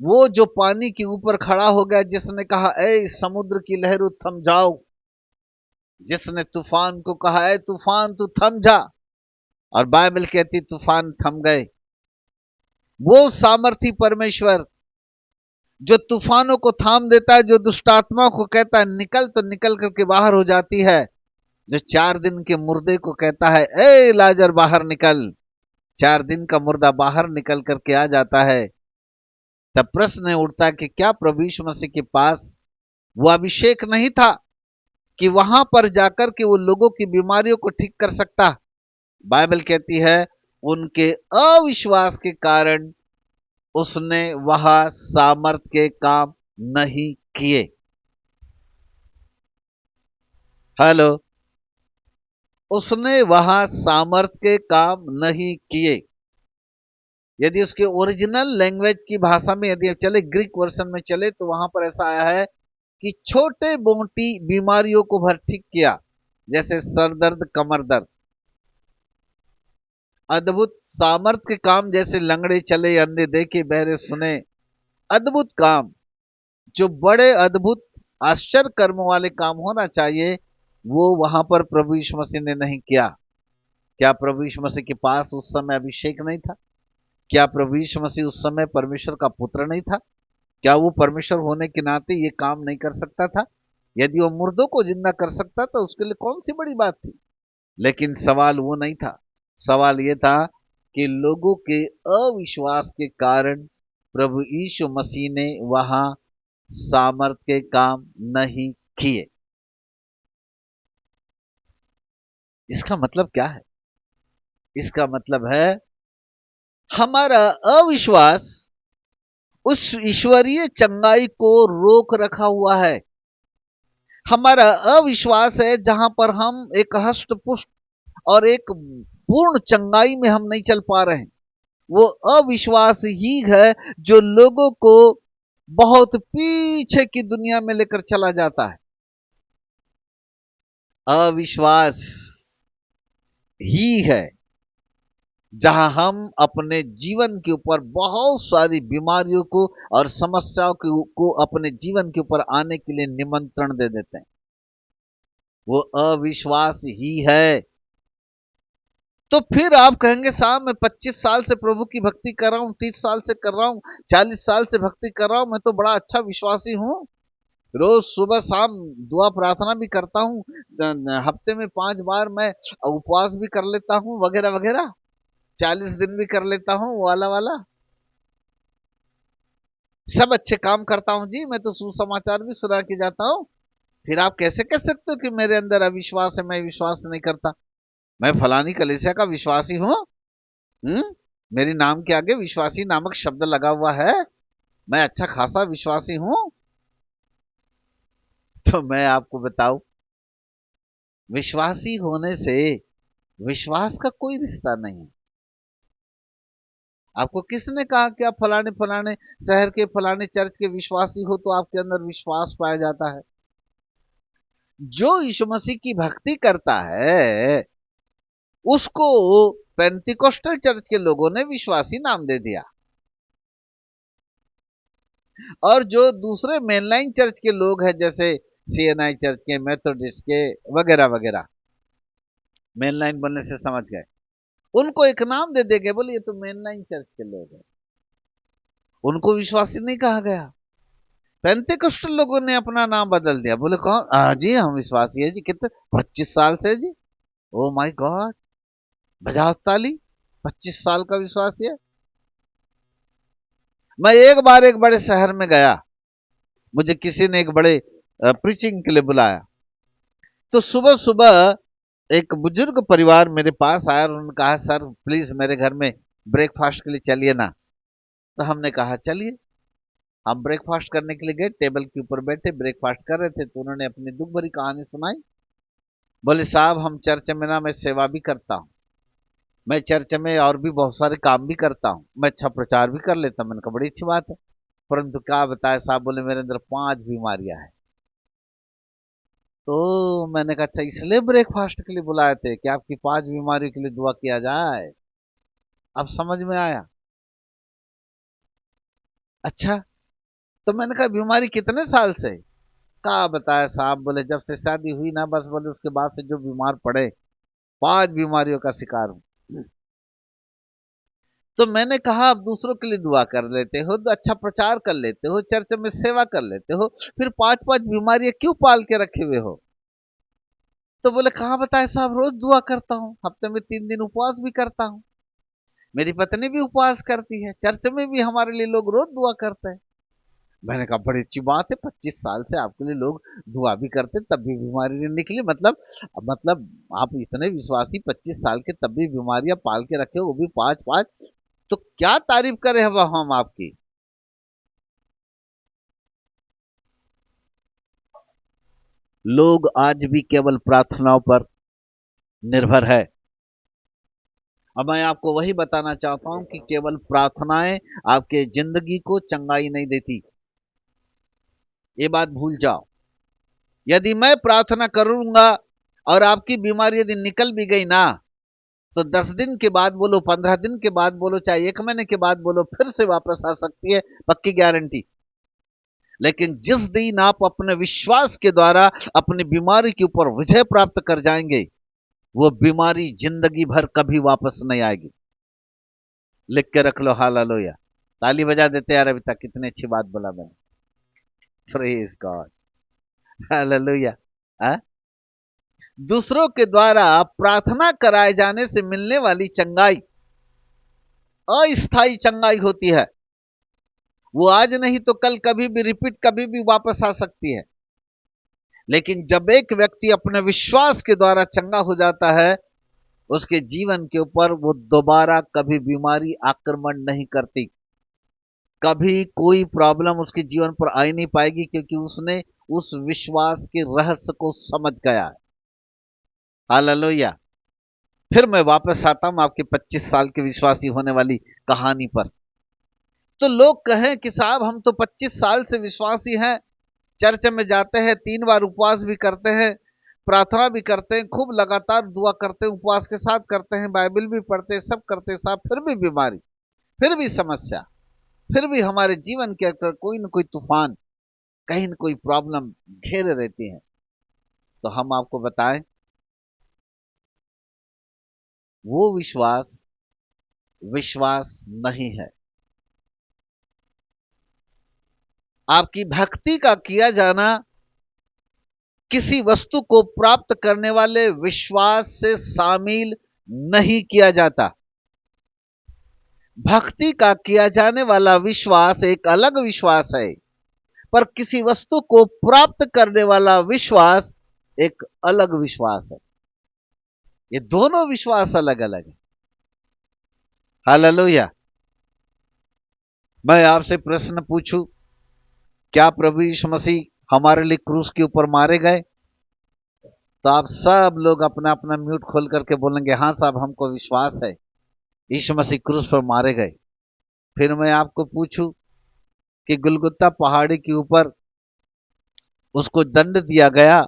वो जो पानी के ऊपर खड़ा हो गया, जिसने कहा ए समुद्र की लहरों थम जाओ, जिसने तूफान को कहा ए तूफान तू थम जा, और बाइबल कहती तूफान थम गए। वो सामर्थी परमेश्वर जो तूफानों को थाम देता है, जो दुष्टात्मा को कहता है निकल तो निकल करके बाहर हो जाती है, जो 4 दिन के मुर्दे को कहता है ए लाजर बाहर निकल, 4 दिन का मुर्दा बाहर निकल करके आ जाता है। तब प्रश्न उठता है कि क्या प्रभु यीशु मसीह के पास वो अभिषेक नहीं था कि वहां पर जाकर के वो लोगों की बीमारियों को ठीक कर सकता? बाइबल कहती है उनके अविश्वास के कारण उसने वहां सामर्थ के काम नहीं किए। हेलो, उसने वहां सामर्थ के काम नहीं किए। यदि उसके ओरिजिनल लैंग्वेज की भाषा में यदि चले, ग्रीक वर्सन में चले, तो वहां पर ऐसा आया है कि छोटे मोटी बीमारियों को भर ठीक किया, जैसे सर दर्द, कमर दर्द। अद्भुत सामर्थ के काम, जैसे लंगड़े चले, अंधे देखे, बहरे सुने। अद्भुत काम, जो बड़े अद्भुत आश्चर्य कर्म वाले काम होना चाहिए, वो वहां पर प्रभु यीशु मसीह ने नहीं किया। क्या प्रभु यीशु मसीह के पास उस समय अभिषेक नहीं था? क्या प्रभु यीशु मसीह उस समय परमेश्वर का पुत्र नहीं था? क्या वो परमेश्वर होने के नाते ये काम नहीं कर सकता था? यदि वो मुर्दों को जिंदा कर सकता तो उसके लिए कौन सी बड़ी बात थी? लेकिन सवाल वो नहीं था। सवाल ये था कि लोगों के अविश्वास के कारण प्रभु यीशु मसीह ने वहां सामर्थ के काम नहीं किए। इसका मतलब क्या है? इसका मतलब है हमारा अविश्वास उस ईश्वरीय चंगाई को रोक रखा हुआ है। हमारा अविश्वास है जहां पर हम एक हष्ट पुष्ट और एक पूर्ण चंगाई में हम नहीं चल पा रहे हैं। वो अविश्वास ही है जो लोगों को बहुत पीछे की दुनिया में लेकर चला जाता है। अविश्वास ही है जहां हम अपने जीवन के ऊपर बहुत सारी बीमारियों को और समस्याओं को अपने जीवन के ऊपर आने के लिए निमंत्रण दे देते हैं। वो अविश्वास ही है। तो फिर आप कहेंगे साहब मैं 25 साल से प्रभु की भक्ति कर रहा हूं, 30 साल से कर रहा हूं, 40 साल से भक्ति कर रहा हूं, मैं तो बड़ा अच्छा विश्वासी हूं, रोज सुबह शाम दुआ प्रार्थना भी करता हूं, हफ्ते में 5 बार मैं उपवास भी कर लेता हूं, वगैरह वगैरह, 40 दिन भी कर लेता हूं, वाला वाला सब अच्छे काम करता हूं जी, मैं तो सुसमाचार भी सुना के जाता हूं। फिर आप कैसे कह सकते हो कि मेरे अंदर अविश्वास है, मैं विश्वास नहीं करता? मैं फलानी कलीसिया का विश्वासी हूं। मेरी नाम के आगे विश्वासी नामक शब्द लगा हुआ है, मैं अच्छा खासा विश्वासी हूं। तो मैं आपको बताऊं, विश्वासी होने से विश्वास का कोई रिश्ता नहीं। आपको किसने कहा कि आप फलाने फलाने शहर के फलाने चर्च के विश्वासी हो तो आपके अंदर विश्वास पाया जाता है? जो यीशु मसीह की भक्ति करता है उसको पेंटिकोस्टल चर्च के लोगों ने विश्वासी नाम दे दिया, और जो दूसरे मेनलाइन चर्च के लोग हैं जैसे सीएनआई चर्च के, मेथोडिस्ट के वगैरह वगैरह, मेनलाइन बोलने से समझ गए, उनको एक नाम दे देंगे, बोले ये तो मेनलाइन चर्च के लोग हैं, उनको विश्वासी नहीं कहा गया। पेंटिकोस्टल लोगों ने अपना नाम बदल दिया, बोले कौन? जी हम विश्वासी है जी, कितने 25 साल से जी। ओ माय गॉड, बजाओ ताली, 25 साल का विश्वासी है। मैं एक बार एक बड़े शहर में गया, मुझे किसी ने एक बड़े प्रीचिंग के लिए बुलाया, तो सुबह सुबह एक बुजुर्ग परिवार मेरे पास आया और उन्होंने कहा सर प्लीज मेरे घर में ब्रेकफास्ट के लिए चलिए ना। तो हमने कहा चलिए। हम ब्रेकफास्ट करने के लिए गए, टेबल के ऊपर बैठे ब्रेकफास्ट कर रहे थे, तो उन्होंने अपनी दुख भरी कहानी सुनाई। बोले साहब हम चर्च में ना, मैं सेवा भी करता हूँ, मैं चर्च में और भी बहुत सारे काम भी करता हूँ, मैं अच्छा प्रचार भी कर लेता हूँ। मैंने कहा बड़ी अच्छी बात है, परंतु क्या बताया साहब, बोले मेरे अंदर 5 बीमारियां हैं। तो मैंने कहा अच्छा इसलिए ब्रेकफास्ट के लिए बुलाए थे कि आपकी 5 बीमारियों के लिए दुआ किया जाए? अब समझ में आया। अच्छा, तो मैंने कहा बीमारी कितने साल से? कहा बताया साहब, बोले जब से शादी हुई ना, बस बोले उसके बाद से जो बीमार पड़े, 5 बीमारियों का शिकार हूं। तो मैंने कहा आप दूसरों के लिए दुआ कर लेते हो, तो अच्छा प्रचार कर लेते हो, चर्च में सेवा कर लेते हो, फिर 5-5 बीमारियां क्यों पाल के रखे हुए हो? तो बोले कहा बताए साहब, रोज दुआ करता हूँ, हफ्ते में 3 दिन उपवास भी करता हूँ, मेरी पत्नी भी उपवास करती है, चर्च में भी हमारे लिए लोग रोज दुआ करते हैं। मैंने कहा बड़ी अच्छी बात है, 25 साल से आपके लिए लोग दुआ भी करते तब भी बीमारी नहीं निकली, मतलब आप इतने विश्वासी 25 साल के तब भी बीमारियां पाल के रखे, वो भी 5-5, तो क्या तारीफ करें अब हम आपकी। लोग आज भी केवल प्रार्थनाओं पर निर्भर है। अब मैं आपको वही बताना चाहता हूं कि केवल प्रार्थनाएं आपके जिंदगी को चंगाई नहीं देती, ये बात भूल जाओ। यदि मैं प्रार्थना करूंगा और आपकी बीमारी यदि निकल भी गई ना, तो 10 दिन के बाद बोलो, 15 दिन के बाद बोलो, चाहे 1 महीने के बाद बोलो, फिर से वापस आ सकती है, पक्की गारंटी। लेकिन जिस दिन आप अपने विश्वास के द्वारा अपनी बीमारी के ऊपर विजय प्राप्त कर जाएंगे, वो बीमारी जिंदगी भर कभी वापस नहीं आएगी। लिख के रख लो, हालेलुया। ताली बजा देते यार, अभी तक कितनी अच्छी बात बोला मैंने। Praise God, hallelujah. दूसरों के द्वारा प्रार्थना कराए जाने से मिलने वाली चंगाई अस्थाई चंगाई होती है, वो आज नहीं तो कल कभी भी रिपीट, कभी भी वापस आ सकती है। लेकिन जब एक व्यक्ति अपने विश्वास के द्वारा चंगा हो जाता है, उसके जीवन के ऊपर वो दोबारा कभी बीमारी आक्रमण नहीं करती, कभी कोई प्रॉब्लम उसके जीवन पर आ ही नहीं पाएगी, क्योंकि उसने उस विश्वास के रहस्य को समझ गया है। हालेलुया। फिर मैं वापस आता हूं आपके 25 साल के विश्वासी होने वाली कहानी पर। तो लोग कहें कि साहब हम तो 25 साल से विश्वासी हैं, चर्च में जाते हैं, 3 बार उपवास भी करते हैं, प्रार्थना भी करते हैं, खूब लगातार दुआ करते हैं, उपवास के साथ करते हैं, बाइबल भी पढ़ते हैं, सब करते हैं साहब, फिर भी बीमारी, फिर भी समस्या, फिर भी हमारे जीवन के अंदर कोई न कोई तूफान, कहीं न कोई प्रॉब्लम घेरे रहती है। तो हम आपको बताएं, वो विश्वास विश्वास नहीं है। आपकी भक्ति का किया जाना किसी वस्तु को प्राप्त करने वाले विश्वास से शामिल नहीं किया जाता। भक्ति का किया जाने वाला विश्वास एक अलग विश्वास है, पर किसी वस्तु को प्राप्त करने वाला विश्वास एक अलग विश्वास है। ये दोनों विश्वास अलग अलग है। हालेलुया। मैं आपसे प्रश्न पूछूं, क्या प्रभु यीशु मसीह हमारे लिए क्रूस के ऊपर मारे गए? तो आप सब लोग अपना अपना म्यूट खोल करके बोलेंगे हाँ साहब, हमको विश्वास है यीशु मसीह क्रूस पर मारे गए। फिर मैं आपको पूछूं कि गुलगुत्ता पहाड़ी के ऊपर उसको दंड दिया गया,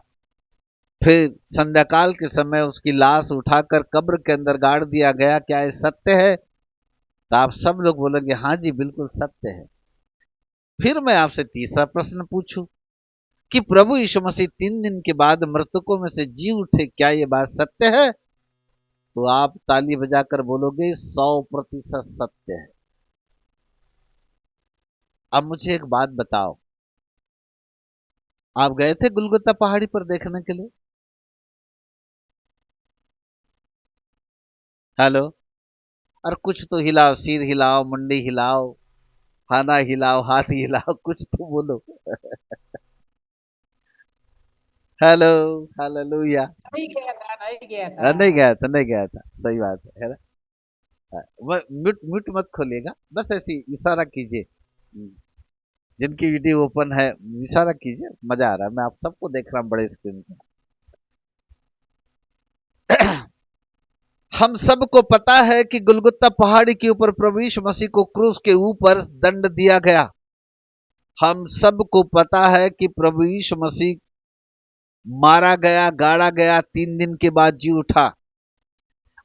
फिर संध्याकाल के समय उसकी लाश उठाकर कब्र के अंदर गाड़ दिया गया। क्या ये सत्य है? तो आप सब लोग बोलेंगे हाँ जी बिल्कुल सत्य है। फिर मैं आपसे तीसरा प्रश्न पूछूं कि प्रभु यीशु मसीह 3 दिन के बाद मृतकों में से जी उठे, क्या ये बात सत्य है? तो आप ताली बजाकर बोलोगे 100% सत्य है। अब मुझे एक बात बताओ, आप गए थे गुलगुता पहाड़ी पर देखने के लिए? हेलो? और कुछ तो हिलाओ, सिर हिलाओ, मुंडी हिलाओ, खाना हिलाओ, हाथ हिलाओ, कुछ तो बोलो। हेलो? हालेलुया। नहीं गया था, नहीं गया नहीं था। गया था, नहीं गया था, सही बात है ना? म्यूट म्यूट मत खोलिएगा, बस ऐसी इशारा कीजिए। जिनकी वीडियो ओपन है इशारा कीजिए, मजा आ रहा है, मैं आप सबको देख रहा हूँ बड़े स्क्रीन पे। हम सबको पता है कि गुलगुत्ता पहाड़ी के ऊपर प्रभु यीशु मसीह को क्रूस के ऊपर दंड दिया गया। हम सबको पता है कि प्रभु यीशु मसीह मारा गया, गाड़ा गया, 3 दिन के बाद जी उठा।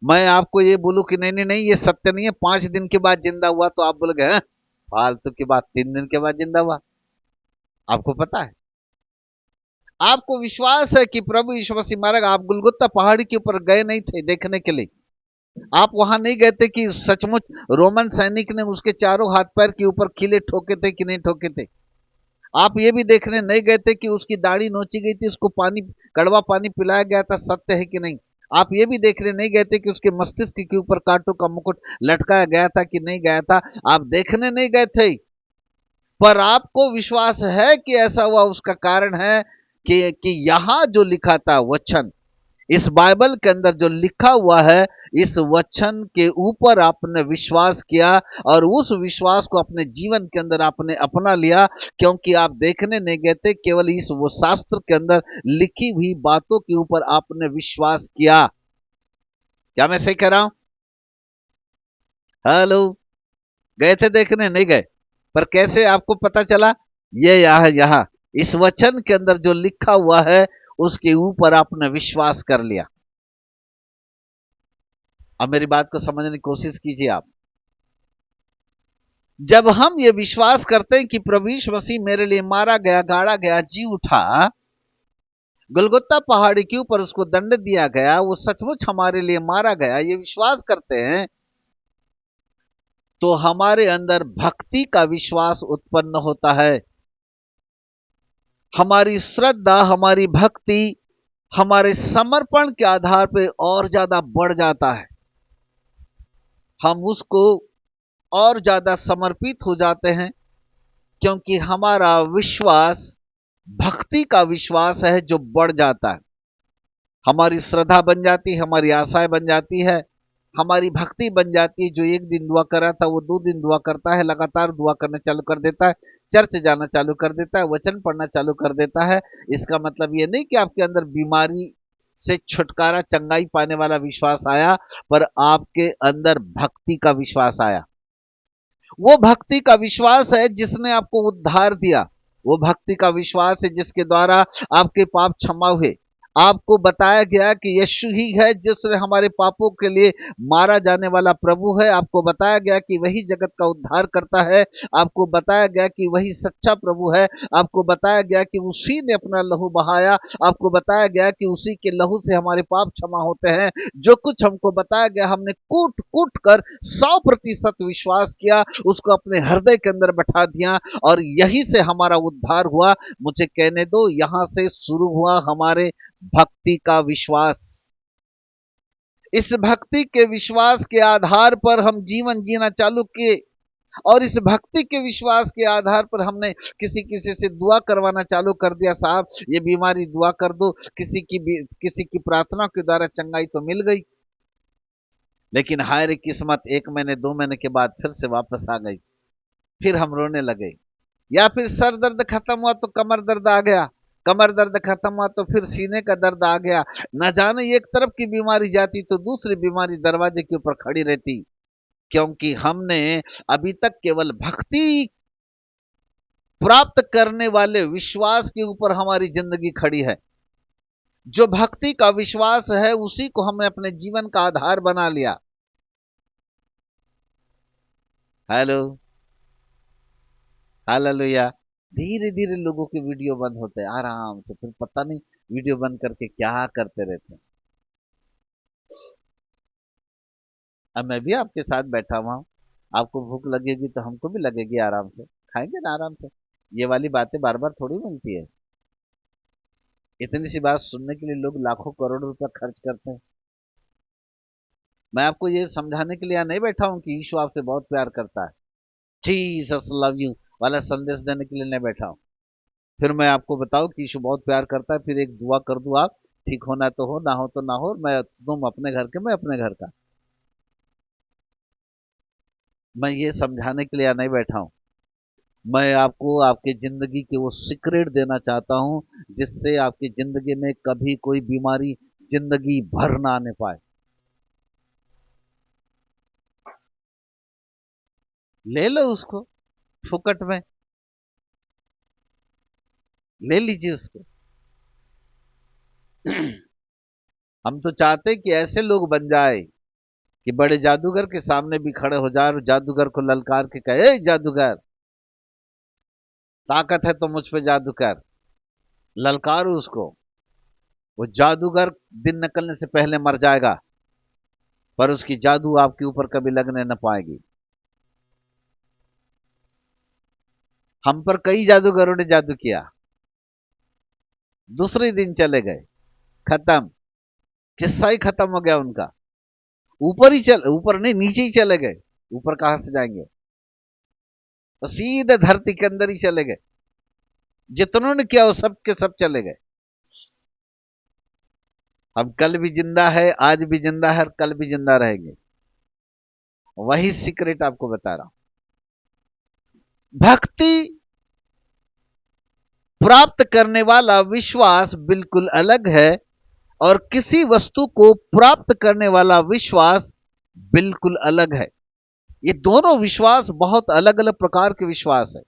मैं आपको ये बोलूं कि नहीं नहीं नहीं ये सत्य नहीं है, 5 दिन के बाद जिंदा हुआ, तो आप बोलोगे हैं फालतू की बात, 3 दिन के बाद जिंदा हुआ। आपको पता है, आपको विश्वास है कि प्रभु यीशु मसीह मारा गया। आप गुलगुत्ता पहाड़ी के ऊपर गए नहीं थे देखने के लिए, आप वहां नहीं गए थे कि सचमुच रोमन सैनिक ने उसके चारों हाथ पैर के ऊपर किले ठोके थे कि नहीं ठोके थे। आप ये भी देखने नहीं गए थे कि उसकी दाढ़ी नोची गई थी, उसको पानी, कड़वा पानी पिलाया गया था, सत्य है कि नहीं। आप ये भी देखने नहीं गए थे कि उसके मस्तिष्क के ऊपर कांटों का मुकुट लटकाया गया था कि नहीं गया था। आप देखने नहीं गए थे, पर आपको विश्वास है कि ऐसा हुआ। उसका कारण है कि यहां जो लिखा था वचन, इस बाइबल के अंदर जो लिखा हुआ है, इस वचन के ऊपर आपने विश्वास किया और उस विश्वास को अपने जीवन के अंदर आपने अपना लिया, क्योंकि आप देखने नहीं गए थे, केवल इस वो शास्त्र के अंदर लिखी हुई बातों के ऊपर आपने विश्वास किया। क्या मैं सही कह रहा हूं? हेलो? गए थे देखने? नहीं गए, पर कैसे आपको पता चला? ये यहां इस वचन के अंदर जो लिखा हुआ है उसके ऊपर आपने विश्वास कर लिया। अब मेरी बात को समझने की कोशिश कीजिए आप। जब हम ये विश्वास करते हैं कि प्रभु यीशु मसीह मेरे लिए मारा गया, गाड़ा गया, जी उठा, गुलगुत्ता पहाड़ी के ऊपर उसको दंड दिया गया, वो सचमुच हमारे लिए मारा गया, ये विश्वास करते हैं, तो हमारे अंदर भक्ति का विश्वास उत्पन्न होता है। हमारी श्रद्धा, हमारी भक्ति हमारे समर्पण के आधार पर और ज्यादा बढ़ जाता है। हम उसको और ज्यादा समर्पित हो जाते हैं, क्योंकि हमारा विश्वास भक्ति का विश्वास है जो बढ़ जाता है। हमारी श्रद्धा बन जाती है, हमारी आशाएं बन जाती है, हमारी भक्ति बन जाती है। जो एक दिन दुआ कर रहा था वो 2 दिन दुआ करता है, लगातार दुआ करना चालू कर देता है, चर्च जाना चालू कर देता है, वचन पढ़ना चालू कर देता है। इसका मतलब ये नहीं कि आपके अंदर बीमारी से छुटकारा, चंगाई पाने वाला विश्वास आया, पर आपके अंदर भक्ति का विश्वास आया। वो भक्ति का विश्वास है जिसने आपको उद्धार दिया। वो भक्ति का विश्वास है जिसके द्वारा आपके पाप क्षमा हुए। आपको बताया गया कि यीशु ही है जिसने हमारे पापों के लिए मारा जाने वाला प्रभु है। आपको बताया गया कि वही जगत का उद्धार करता है। आपको बताया गया कि वही सच्चा प्रभु है। आपको बताया गया कि उसी ने अपना लहू बहाया। आपको बताया गया कि उसी के लहू से हमारे पाप क्षमा होते हैं। जो कुछ हमको बताया गया, हमने कूट कूट कर 100% विश्वास किया, उसको अपने हृदय के अंदर बैठा दिया, और यही से हमारा उद्धार हुआ। मुझे कहने दो, यहां से शुरू हुआ हमारे भक्ति का विश्वास। इस भक्ति के विश्वास के आधार पर हम जीवन जीना चालू किए, और इस भक्ति के विश्वास के आधार पर हमने किसी किसी से दुआ करवाना चालू कर दिया। साहब ये बीमारी दुआ कर दो, किसी की प्रार्थना के द्वारा चंगाई तो मिल गई, लेकिन हाय रे किस्मत, 1 महीने 2 महीने के बाद फिर से वापस आ गई। फिर हम रोने लगे। या फिर सर दर्द खत्म हुआ तो कमर दर्द आ गया, कमर दर्द खत्म हुआ तो फिर सीने का दर्द आ गया। न जाने एक तरफ की बीमारी जाती तो दूसरी बीमारी दरवाजे के ऊपर खड़ी रहती, क्योंकि हमने अभी तक केवल भक्ति प्राप्त करने वाले विश्वास के ऊपर हमारी जिंदगी खड़ी है। जो भक्ति का विश्वास है उसी को हमने अपने जीवन का आधार बना लिया। Hello, hallelujah. धीरे धीरे लोगों के वीडियो बंद होते हैं आराम से, फिर पता नहीं वीडियो बंद करके क्या करते रहते हैं। अब मैं भी आपके साथ बैठा हुआ हूं, आपको भूख लगेगी तो हमको भी लगेगी, आराम से खाएंगे ना आराम से। ये वाली बातें बार बार थोड़ी मिलती है। इतनी सी बात सुनने के लिए लोग लाखों करोड़ों रुपया खर्च करते हैं। मैं आपको ये समझाने के लिए यहाँ नहीं बैठा हूं कि यीशु आपसे बहुत प्यार करता है, जीसस लव यू वाला संदेश देने के लिए नहीं बैठा हूं। फिर मैं आपको बताऊं कि यीशु बहुत प्यार करता है, फिर एक दुआ कर दूं, आप ठीक होना तो हो, ना हो तो ना हो, मैं तुम अपने घर के, मैं अपने घर का। मैं ये समझाने के लिए यहाँ नहीं बैठा हूं। मैं आपको आपके जिंदगी के वो सीक्रेट देना चाहता हूं जिससे आपकी जिंदगी में कभी कोई बीमारी जिंदगी भर ना आने पाए। ले लो उसको, फुकट में ले लीजिए उसको। हम तो चाहते कि ऐसे लोग बन जाए कि बड़े जादूगर के सामने भी खड़े हो जाए और जादूगर को ललकार के कहे, "ए जादूगर, ताकत है तो मुझ पे जादू कर।" ललकारो उसको। वो जादूगर दिन निकलने से पहले मर जाएगा, पर उसकी जादू आपके ऊपर कभी लगने न पाएगी। हम पर कई जादूगरों ने जादू किया, दूसरे दिन चले गए, खत्म, किस्सा ही खत्म हो गया उनका। ऊपर नहीं, नीचे ही चले गए। ऊपर कहां से जाएंगे? तो सीधे धरती के अंदर ही चले गए। जितनों ने किया वो सब के सब चले गए। हम कल भी जिंदा है, आज भी जिंदा है और कल भी जिंदा रहेंगे। वही सीक्रेट आपको बता रहा हूं। भक्ति प्राप्त करने वाला विश्वास बिल्कुल अलग है और किसी वस्तु को प्राप्त करने वाला विश्वास बिल्कुल अलग है। ये दोनों विश्वास बहुत अलग अलग प्रकार के विश्वास है।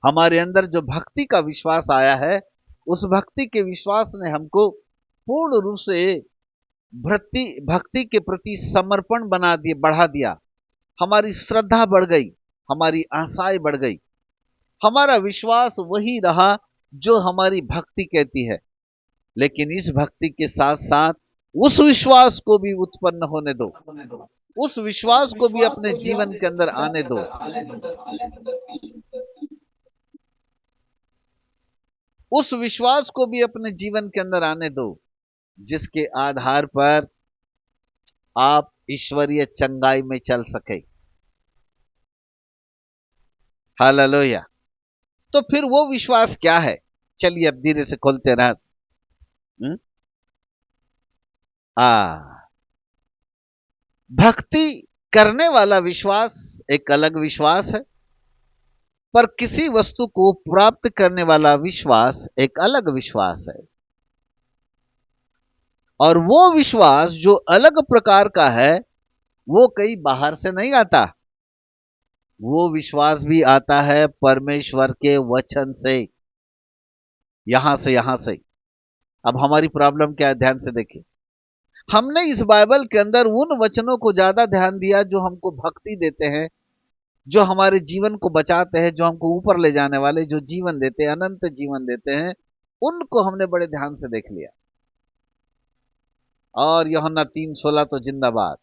हमारे अंदर जो भक्ति का विश्वास आया है, उस भक्ति के विश्वास ने हमको पूर्ण रूप से भक्ति भक्ति के प्रति समर्पण बढ़ा दिया। हमारी श्रद्धा बढ़ गई, हमारी आशाएं बढ़ गई। हमारा विश्वास वही रहा जो हमारी भक्ति कहती है, लेकिन इस भक्ति के साथ साथ उस विश्वास को भी उत्पन्न होने दो, उस विश्वास को भी अपने जीवन के अंदर आने दो। उस विश्वास को भी अपने जीवन के अंदर आने दो जिसके आधार पर आप ईश्वरीय चंगाई में चल सके। हालेलुया। तो फिर वो विश्वास क्या है? चलिए अब धीरे से खोलते हैं राज। भक्ति करने वाला विश्वास एक अलग विश्वास है, पर किसी वस्तु को प्राप्त करने वाला विश्वास एक अलग विश्वास है। और वो विश्वास जो अलग प्रकार का है, वो कहीं बाहर से नहीं आता। वो विश्वास भी आता है परमेश्वर के वचन से, यहां से। अब हमारी प्रॉब्लम क्या है, ध्यान से देखिए। हमने इस बाइबल के अंदर उन वचनों को ज्यादा ध्यान दिया जो हमको भक्ति देते हैं, जो हमारे जीवन को बचाते हैं, जो हमको ऊपर ले जाने वाले, जो जीवन देते हैं, अनंत जीवन देते हैं, उनको हमने बड़े ध्यान से देख लिया। और यूहन्ना 3:16 तो जिंदाबाद।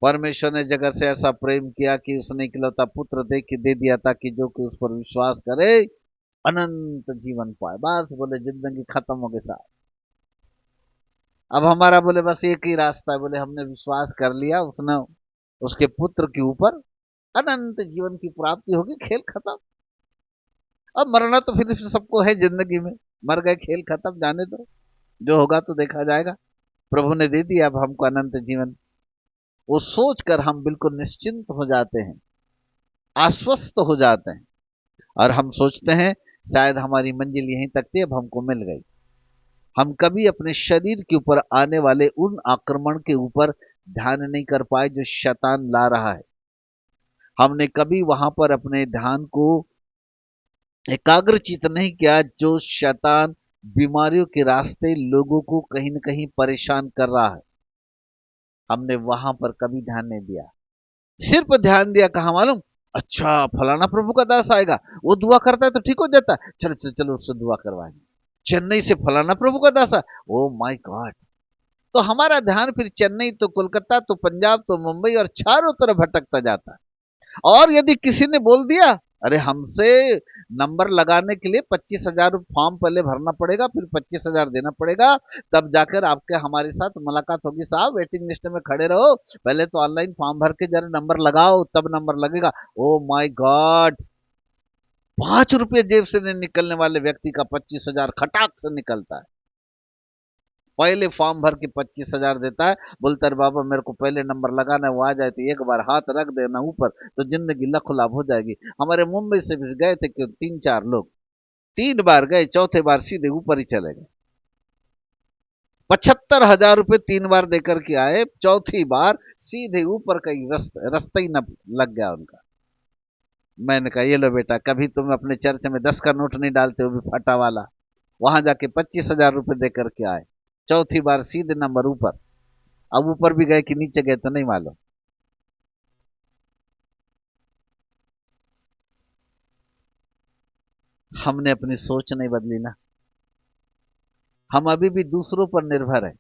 परमेश्वर ने जगत से ऐसा प्रेम किया कि उसने इकलौता पुत्र दे दिया ताकि जो कि उस पर विश्वास करे अनंत जीवन पाए। बस बोले जिंदगी खत्म हो गई साहब। अब हमारा बोले बस एक ही रास्ता है, बोले हमने विश्वास कर लिया, उसने उसके पुत्र के ऊपर अनंत जीवन की प्राप्ति होगी, खेल खत्म। अब मरना तो फिर सबको है जिंदगी में, मर गए, खेल खत्म, जाने दो, जो होगा तो देखा जाएगा। प्रभु ने दे दिया अब हमको अनंत जीवन। वो सोचकर हम बिल्कुल निश्चिंत हो जाते हैं, आश्वस्त हो जाते हैं, और हम सोचते हैं शायद हमारी मंजिल यहीं तक थी, अब हमको मिल गई। हम कभी अपने शरीर के ऊपर आने वाले उन आक्रमण के ऊपर ध्यान नहीं कर पाए जो शैतान ला रहा है। हमने कभी वहां पर अपने ध्यान को एकाग्रचित नहीं किया जो शैतान बीमारियों के रास्ते लोगों को कहीं न कहीं परेशान कर रहा है। हमने वहां पर कभी ध्यान नहीं दिया। सिर्फ ध्यान दिया कहाँ मालूम? अच्छा फलाना प्रभु का दास आएगा, वो दुआ करता है तो ठीक हो जाता है, चलो चलो चलो उससे दुआ करवाएंगे। चेन्नई से फलाना प्रभु का दास है, ओ माय गॉड। तो हमारा ध्यान फिर चेन्नई तो कोलकाता तो पंजाब तो मुंबई और चारों तरफ भटकता जाता है। और यदि किसी ने बोल दिया, अरे हमसे नंबर लगाने के लिए 25,000 फॉर्म पहले भरना पड़ेगा, फिर 25,000 देना पड़ेगा, तब जाकर आपके हमारे साथ मुलाकात होगी। साहब वेटिंग लिस्ट में खड़े रहो, पहले तो ऑनलाइन फॉर्म भर के जरा नंबर लगाओ तब नंबर लगेगा। Oh my God. 5 रुपये जेब से नहीं निकलने वाले व्यक्ति का 25,000 खटाक से निकलता है। पहले फॉर्म भर के 25,000 देता है, बोलता है बाबा मेरे को पहले नंबर लगाना है, वो आ जाए तो एक बार हाथ रख देना ऊपर तो जिंदगी लखुलाभ हो जाएगी। हमारे मुंबई से भी गए थे क्यों 3-4 लोग, 3 बार गए, चौथे बार सीधे ऊपर ही चले गए। 75,000 रुपये 3 बार देकर के आए, चौथी बार सीधे ऊपर का ही रास्ता ही न लग गया उनका। मैंने कहा ये लो बेटा, कभी तुम अपने चर्च में 10 का नोट नहीं डालते, वो भी फटा वाला, वहां जाके 25,000 रुपये देकर के आए, चौथी बार सीधे नंबर ऊपर। अब ऊपर भी गए कि नीचे गए तो नहीं मालूम। हमने अपनी सोच नहीं बदली ना, हम अभी भी दूसरों पर निर्भर है।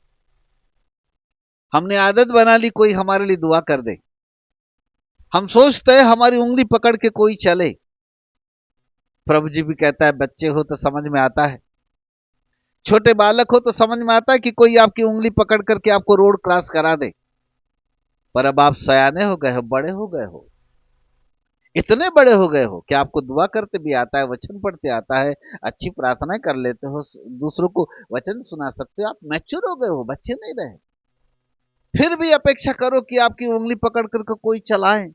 हमने आदत बना ली कोई हमारे लिए दुआ कर दे, हम सोचते हैं हमारी उंगली पकड़ के कोई चले। प्रभु जी भी कहता है बच्चे हो तो समझ में आता है, छोटे बालक हो तो समझ में आता है कि कोई आपकी उंगली पकड़ करके आपको रोड क्रॉस करा दे। पर अब आप सयाने हो गए हो, बड़े हो गए हो, इतने बड़े हो गए हो कि आपको दुआ करते भी आता है, वचन पढ़ते आता है, अच्छी प्रार्थना कर लेते हो, दूसरों को वचन सुना सकते हो, आप मैच्योर हो गए हो, बच्चे नहीं रहे। फिर भी अपेक्षा करो कि आपकी उंगली पकड़ करके कोई चलाए,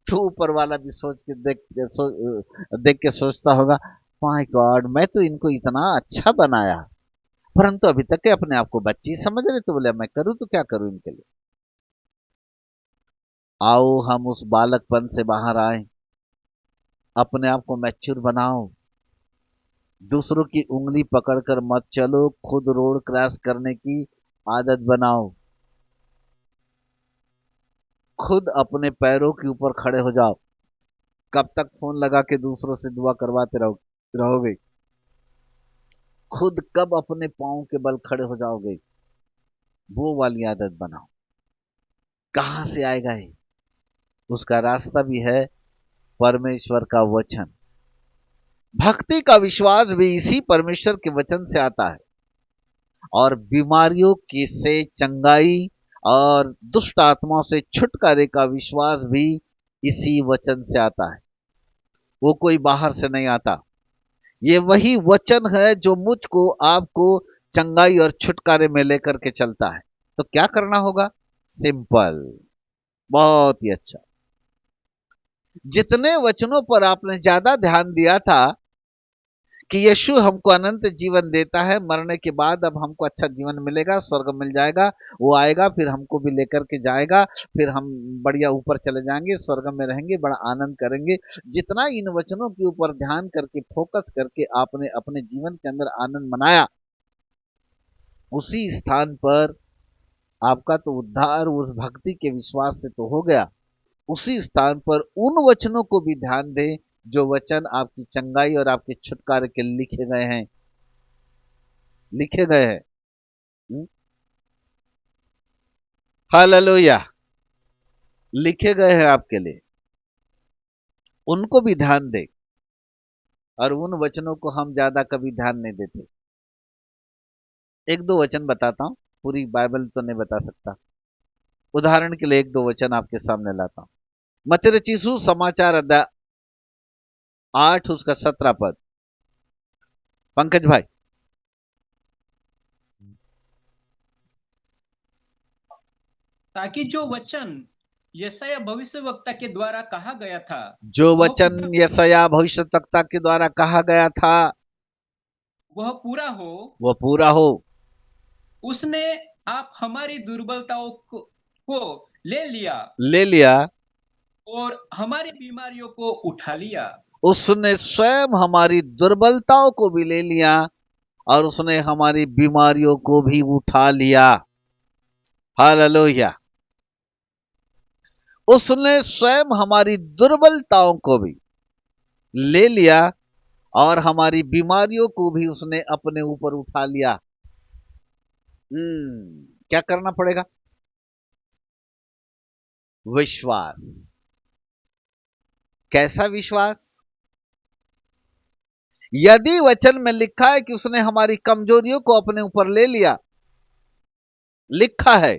तो ऊपर वाला भी सोच के देख के सोचता होगा, माय गॉड मैं तो इनको इतना अच्छा बनाया, परंतु अभी तक के अपने आप को बच्ची समझ रहे, तो बोले मैं करूं तो क्या करूं इनके लिए। आओ हम उस बालकपन से बाहर आए, अपने आप को मैच्योर बनाओ, दूसरों की उंगली पकड़कर मत चलो, खुद रोड क्रॉस करने की आदत बनाओ, खुद अपने पैरों के ऊपर खड़े हो जाओ। कब तक फोन लगा के दूसरों से दुआ करवाते रहोगे? खुद कब अपने पांव के बल खड़े हो जाओगे? वो वाली आदत बनाओ। कहां से आएगा ये? उसका रास्ता भी है परमेश्वर का वचन। भक्ति का विश्वास भी इसी परमेश्वर के वचन से आता है, और बीमारियों की से चंगाई और दुष्ट आत्माओं से छुटकारे का विश्वास भी इसी वचन से आता है। वो कोई बाहर से नहीं आता। ये वही वचन है जो मुझको आपको चंगाई और छुटकारे में लेकर के चलता है। तो क्या करना होगा? सिंपल, बहुत ही अच्छा। जितने वचनों पर आपने ज्यादा ध्यान दिया था कि यीशु हमको अनंत जीवन देता है, मरने के बाद अब हमको अच्छा जीवन मिलेगा, स्वर्ग मिल जाएगा, वो आएगा फिर हमको भी लेकर के जाएगा, फिर हम बढ़िया ऊपर चले जाएंगे, स्वर्ग में रहेंगे, बड़ा आनंद करेंगे। जितना इन वचनों के ऊपर ध्यान करके फोकस करके आपने अपने जीवन के अंदर आनंद मनाया, उसी स्थान पर आपका तो उद्धार उस भक्ति के विश्वास से तो हो गया। उसी स्थान पर उन वचनों को भी ध्यान दें जो वचन आपकी चंगाई और आपके छुटकारे के लिखे गए हैं, लिखे गए हैं। हालेलुया। लिखे गए हैं आपके लिए, उनको भी ध्यान दें। और उन वचनों को हम ज्यादा कभी ध्यान नहीं देते। एक दो वचन बताता हूं, पूरी बाइबल तो नहीं बता सकता। उदाहरण के लिए एक दो वचन आपके सामने लाता हूं। मत्ती रचित सुसमाचार अध्याय 8 उसका 17 पद। पंकज भाई, ताकि जो वचन यशायाह भविष्यवक्ता के द्वारा कहा गया था जो वह वचन पूरा यशायाह भविष्यद्वक्ता के द्वारा कहा गया था वह पूरा हो। वह पूरा हो। उसने आप हमारी दुर्बलताओं को ले लिया ले लिया। और हमारी बीमारियों को उठा लिया। उसने स्वयं हमारी दुर्बलताओं को भी ले लिया और उसने हमारी बीमारियों को भी उठा लिया। हालेलुया। उसने स्वयं हमारी दुर्बलताओं को भी ले लिया और हमारी बीमारियों को भी उसने अपने ऊपर उठा लिया। क्या करना पड़ेगा? विश्वास। कैसा विश्वास? यदि वचन में लिखा है कि उसने हमारी कमजोरियों को अपने ऊपर ले लिया, लिखा है,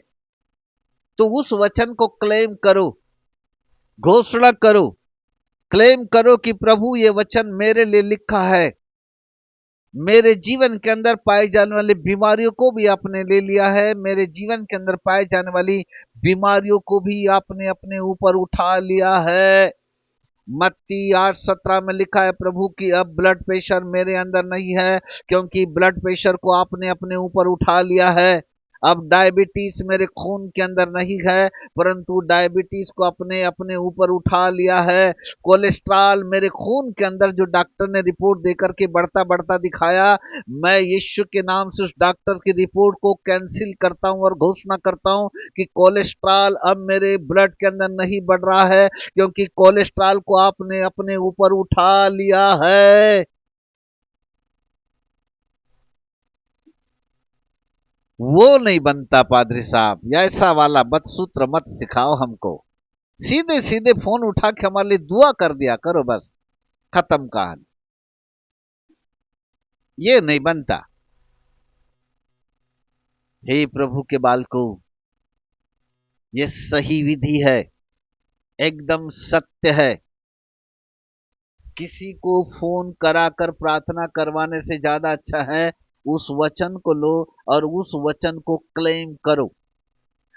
तो उस वचन को क्लेम करो, घोषणा करो, क्लेम करो कि प्रभु ये वचन मेरे लिए लिखा है। मेरे जीवन के अंदर पाई जाने वाली बीमारियों को भी आपने ले लिया है। मेरे जीवन के अंदर पाई जाने वाली बीमारियों को भी आपने अपने ऊपर उठा लिया है। मत्ती 8:17 में लिखा है प्रभु की अब ब्लड प्रेशर मेरे अंदर नहीं है, क्योंकि ब्लड प्रेशर को आपने अपने ऊपर उठा लिया है। अब डायबिटीज मेरे खून के अंदर नहीं है, परंतु डायबिटीज को अपने अपने ऊपर उठा लिया है। कोलेस्ट्रॉल मेरे खून के अंदर जो डॉक्टर ने रिपोर्ट देकर के बढ़ता बढ़ता दिखाया, मैं यीशु के नाम से उस डॉक्टर की रिपोर्ट को कैंसिल करता हूं और घोषणा करता हूं कि कोलेस्ट्रॉल अब मेरे ब्लड के अंदर नहीं बढ़ रहा है, क्योंकि कोलेस्ट्रॉल को आपने अपने ऊपर उठा लिया है। वो नहीं बनता पादरी साहब, ऐसा वाला बदसूत्र मत सिखाओ हमको। सीधे सीधे फोन उठा के हमारे लिए दुआ कर दिया करो, बस खत्म कहानी। ये नहीं बनता। हे प्रभु के बालको, ये सही विधि है, एकदम सत्य है। किसी को फोन कराकर प्रार्थना करवाने से ज्यादा अच्छा है उस वचन को लो और उस वचन को क्लेम करो।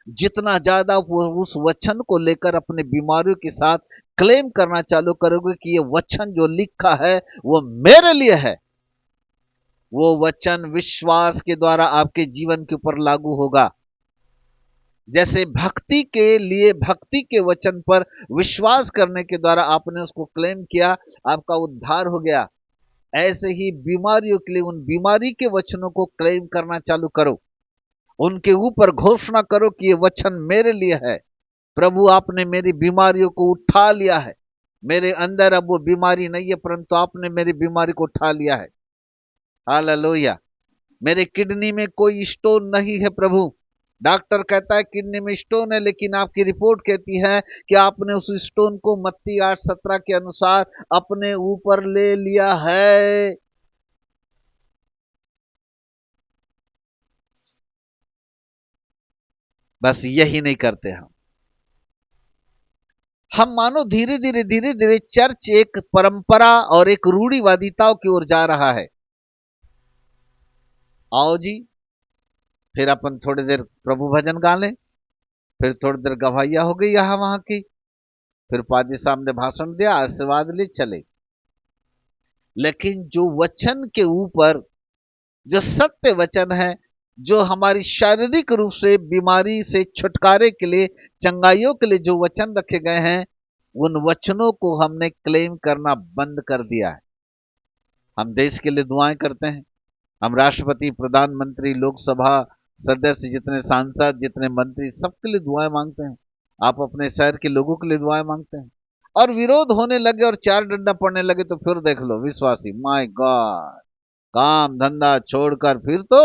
जितना ज्यादा वो उस वचन को लेकर अपने बीमारियों के साथ क्लेम करना चालू करोगे कि ये वचन जो लिखा है वो मेरे लिए है, वो वचन विश्वास के द्वारा आपके जीवन के ऊपर लागू होगा। जैसे भक्ति के लिए भक्ति के वचन पर विश्वास करने के द्वारा आपने उसको क्लेम किया, आपका उद्धार हो गया, ऐसे ही बीमारियों के लिए उन बीमारी के वचनों को क्लेम करना चालू करो। उनके ऊपर घोषणा करो कि ये वचन मेरे लिए है। प्रभु आपने मेरी बीमारियों को उठा लिया है। मेरे अंदर अब वो बीमारी नहीं है, परंतु आपने मेरी बीमारी को उठा लिया है। हालेलुया। मेरे किडनी में कोई स्टोन नहीं है प्रभु। डॉक्टर कहता है किडनी में स्टोन है, लेकिन आपकी रिपोर्ट कहती है कि आपने उस स्टोन को मत्ती 8:17 के अनुसार अपने ऊपर ले लिया है। बस यही नहीं करते हम मानो धीरे धीरे चर्च एक परंपरा और एक रूढ़िवादिताओं की ओर जा रहा है। आओ जी, फिर अपन थोड़ी देर प्रभु भजन गा लें, फिर थोड़ी देर गवाहियां हो गई यहां वहां की, फिर पादी साहब ने भाषण दिया, आशीर्वाद ले चले। लेकिन जो वचन के ऊपर, जो सत्य वचन है, जो हमारी शारीरिक रूप से बीमारी से छुटकारे के लिए, चंगाइयों के लिए जो वचन रखे गए हैं, उन वचनों को हमने क्लेम करना बंद कर दिया है। हम देश के लिए दुआएं करते हैं, हम राष्ट्रपति, प्रधानमंत्री, लोकसभा सदस्य, जितने सांसद, जितने मंत्री, सबके लिए दुआएं मांगते हैं। आप अपने शहर के लोगों के लिए दुआएं मांगते हैं, और विरोध होने लगे और चार डंडा पड़ने लगे तो फिर देख लो विश्वासी, माय गॉड, काम धंधा छोड़कर फिर तो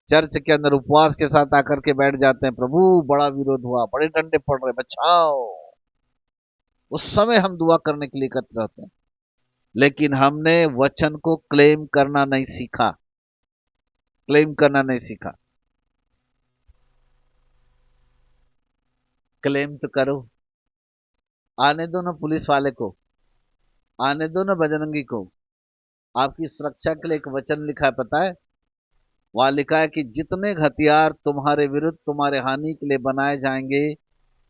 चर्च के अंदर उपवास के साथ आकर के बैठ जाते हैं। प्रभु बड़ा विरोध हुआ, बड़े डंडे पड़ रहे, बचाओ। उस समय हम दुआ करने के लिए एकत्र होते हैं, लेकिन हमने वचन को क्लेम करना नहीं सीखा, क्लेम करना नहीं सीखा। क्लेम तो करो। आने दो ना पुलिस वाले को, आने दो ना बजरंगी को। आपकी सुरक्षा के लिए एक वचन लिखा है, पता है? वहां लिखा है कि जितने हथियार तुम्हारे विरुद्ध, तुम्हारे हानि के लिए बनाए जाएंगे,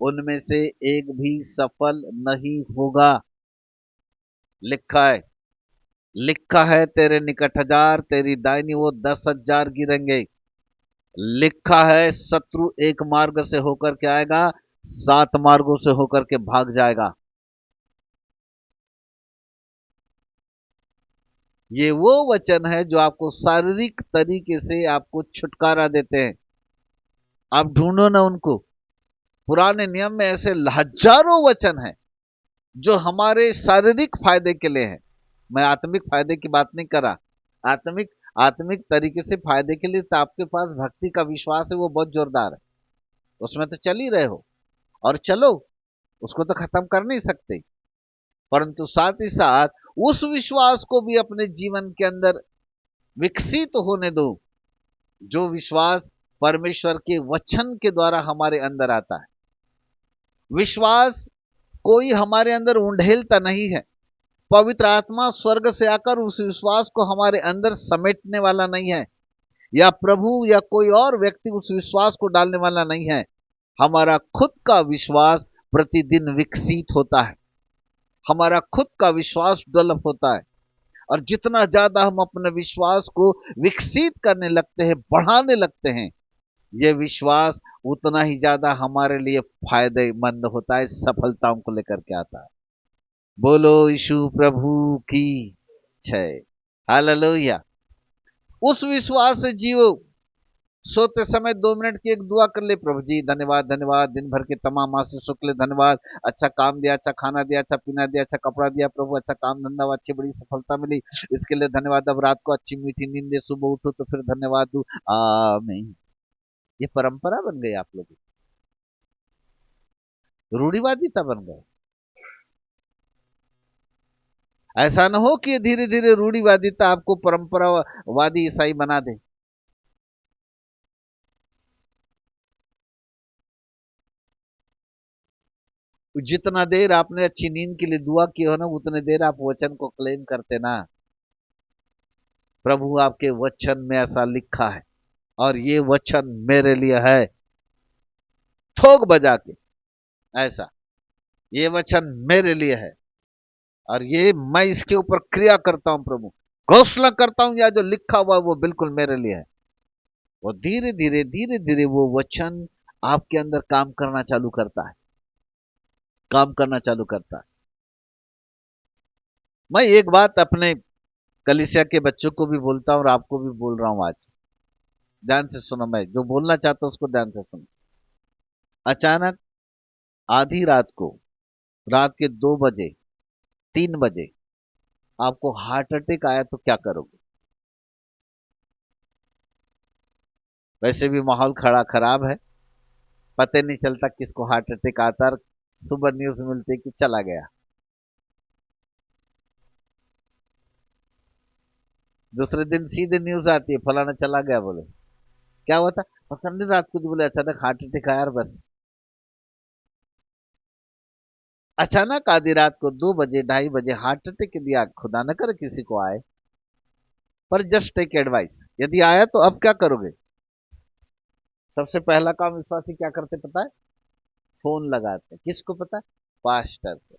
उनमें से एक भी सफल नहीं होगा। लिखा है, लिखा है तेरे निकट 1000, तेरी दाहिनी वो 10,000 गिरेंगे। लिखा है शत्रु एक मार्ग से होकर के आएगा, 7 मार्गों से होकर के भाग जाएगा। ये वो वचन है जो आपको शारीरिक तरीके से आपको छुटकारा देते हैं। आप ढूंढो ना उनको। पुराने नियम में ऐसे हजारों वचन हैं जो हमारे शारीरिक फायदे के लिए है। मैं आत्मिक फायदे की बात नहीं कर रहा। आत्मिक आत्मिक तरीके से फायदे के लिए तो आपके पास भक्ति का विश्वास है, वो बहुत जोरदार है, उसमें तो चल ही रहे हो और चलो, उसको तो खत्म कर नहीं सकते। परंतु साथ ही साथ उस विश्वास को भी अपने जीवन के अंदर विकसित होने दो, जो विश्वास परमेश्वर के वचन के द्वारा हमारे अंदर आता है। विश्वास कोई हमारे अंदर उंडेलता नहीं है। पवित्र आत्मा स्वर्ग से आकर उस विश्वास को हमारे अंदर समेटने वाला नहीं है, या प्रभु या कोई और व्यक्ति उस विश्वास को डालने वाला नहीं है। हमारा खुद का विश्वास प्रतिदिन विकसित होता है, हमारा खुद का विश्वास डेवलप होता है। और जितना ज्यादा हम अपने विश्वास को विकसित करने लगते हैं, बढ़ाने लगते हैं, यह विश्वास उतना ही ज्यादा हमारे लिए फायदेमंद होता है, सफलताओं को लेकर के आता है। बोलो यीशु प्रभु की जय। हालेलुया। उस विश्वास से जियो। सोते समय 2 मिनट की एक दुआ कर ले, प्रभु जी धन्यवाद धन्यवाद, दिन भर के तमाम आशीषों के लिए धन्यवाद। अच्छा काम दिया, अच्छा खाना दिया, अच्छा पीना दिया, अच्छा कपड़ा दिया प्रभु, अच्छा काम धंधा, अच्छी बड़ी सफलता मिली, इसके लिए धन्यवाद। अब रात को अच्छी मीठी नींद दे, सुबह उठो तो फिर धन्यवाद दू। आमीन। ये परंपरा बन गई आप लोगों की, रूढ़िवादिता बन गए। ऐसा ना हो कि धीरे धीरे रूढ़िवादिता आपको परंपरावादी ईसाई बना दे। जितना देर आपने अच्छी नींद के लिए दुआ की हो ना, उतने देर आप वचन को क्लेम करते ना। प्रभु आपके वचन में ऐसा लिखा है और ये वचन मेरे लिए है, ठोक बजा के ऐसा, ये वचन मेरे लिए है और ये मैं इसके ऊपर क्रिया करता हूं प्रभु, घोषणा करता हूं, या जो लिखा हुआ वो बिल्कुल मेरे लिए है। वो धीरे धीरे वो वचन आपके अंदर काम करना चालू करता है, काम करना चालू करता है। मैं एक बात अपने कलीसिया के बच्चों को भी बोलता हूं और आपको भी बोल रहा हूं आज, ध्यान से सुनो। मैं जो बोलना चाहता हूं उसको ध्यान से सुनो। अचानक आधी रात को, रात के 2 बजे 3 बजे आपको हार्ट अटैक आया तो क्या करोगे? वैसे भी माहौल खराब है, पता नहीं चलता किसको हार्ट अटैक आता है, सुबह न्यूज मिलती कि चला गया, दूसरे दिन सीधे न्यूज आती है फलाना चला गया। बोले क्या हुआ था? पता नहीं, रात को जो बोले अचानक हार्ट अटैक आया, बस। अचानक आधी रात को 2 बजे 2:30 बजे हार्ट अटैक के दिया, खुदा न करे किसी को आए, पर जस्ट टेक एडवाइस। यदि आया तो अब क्या करोगे? सबसे पहला काम विश्वासी क्या करते पता है? फोन लगाते। किसको पता है? पास्टर को।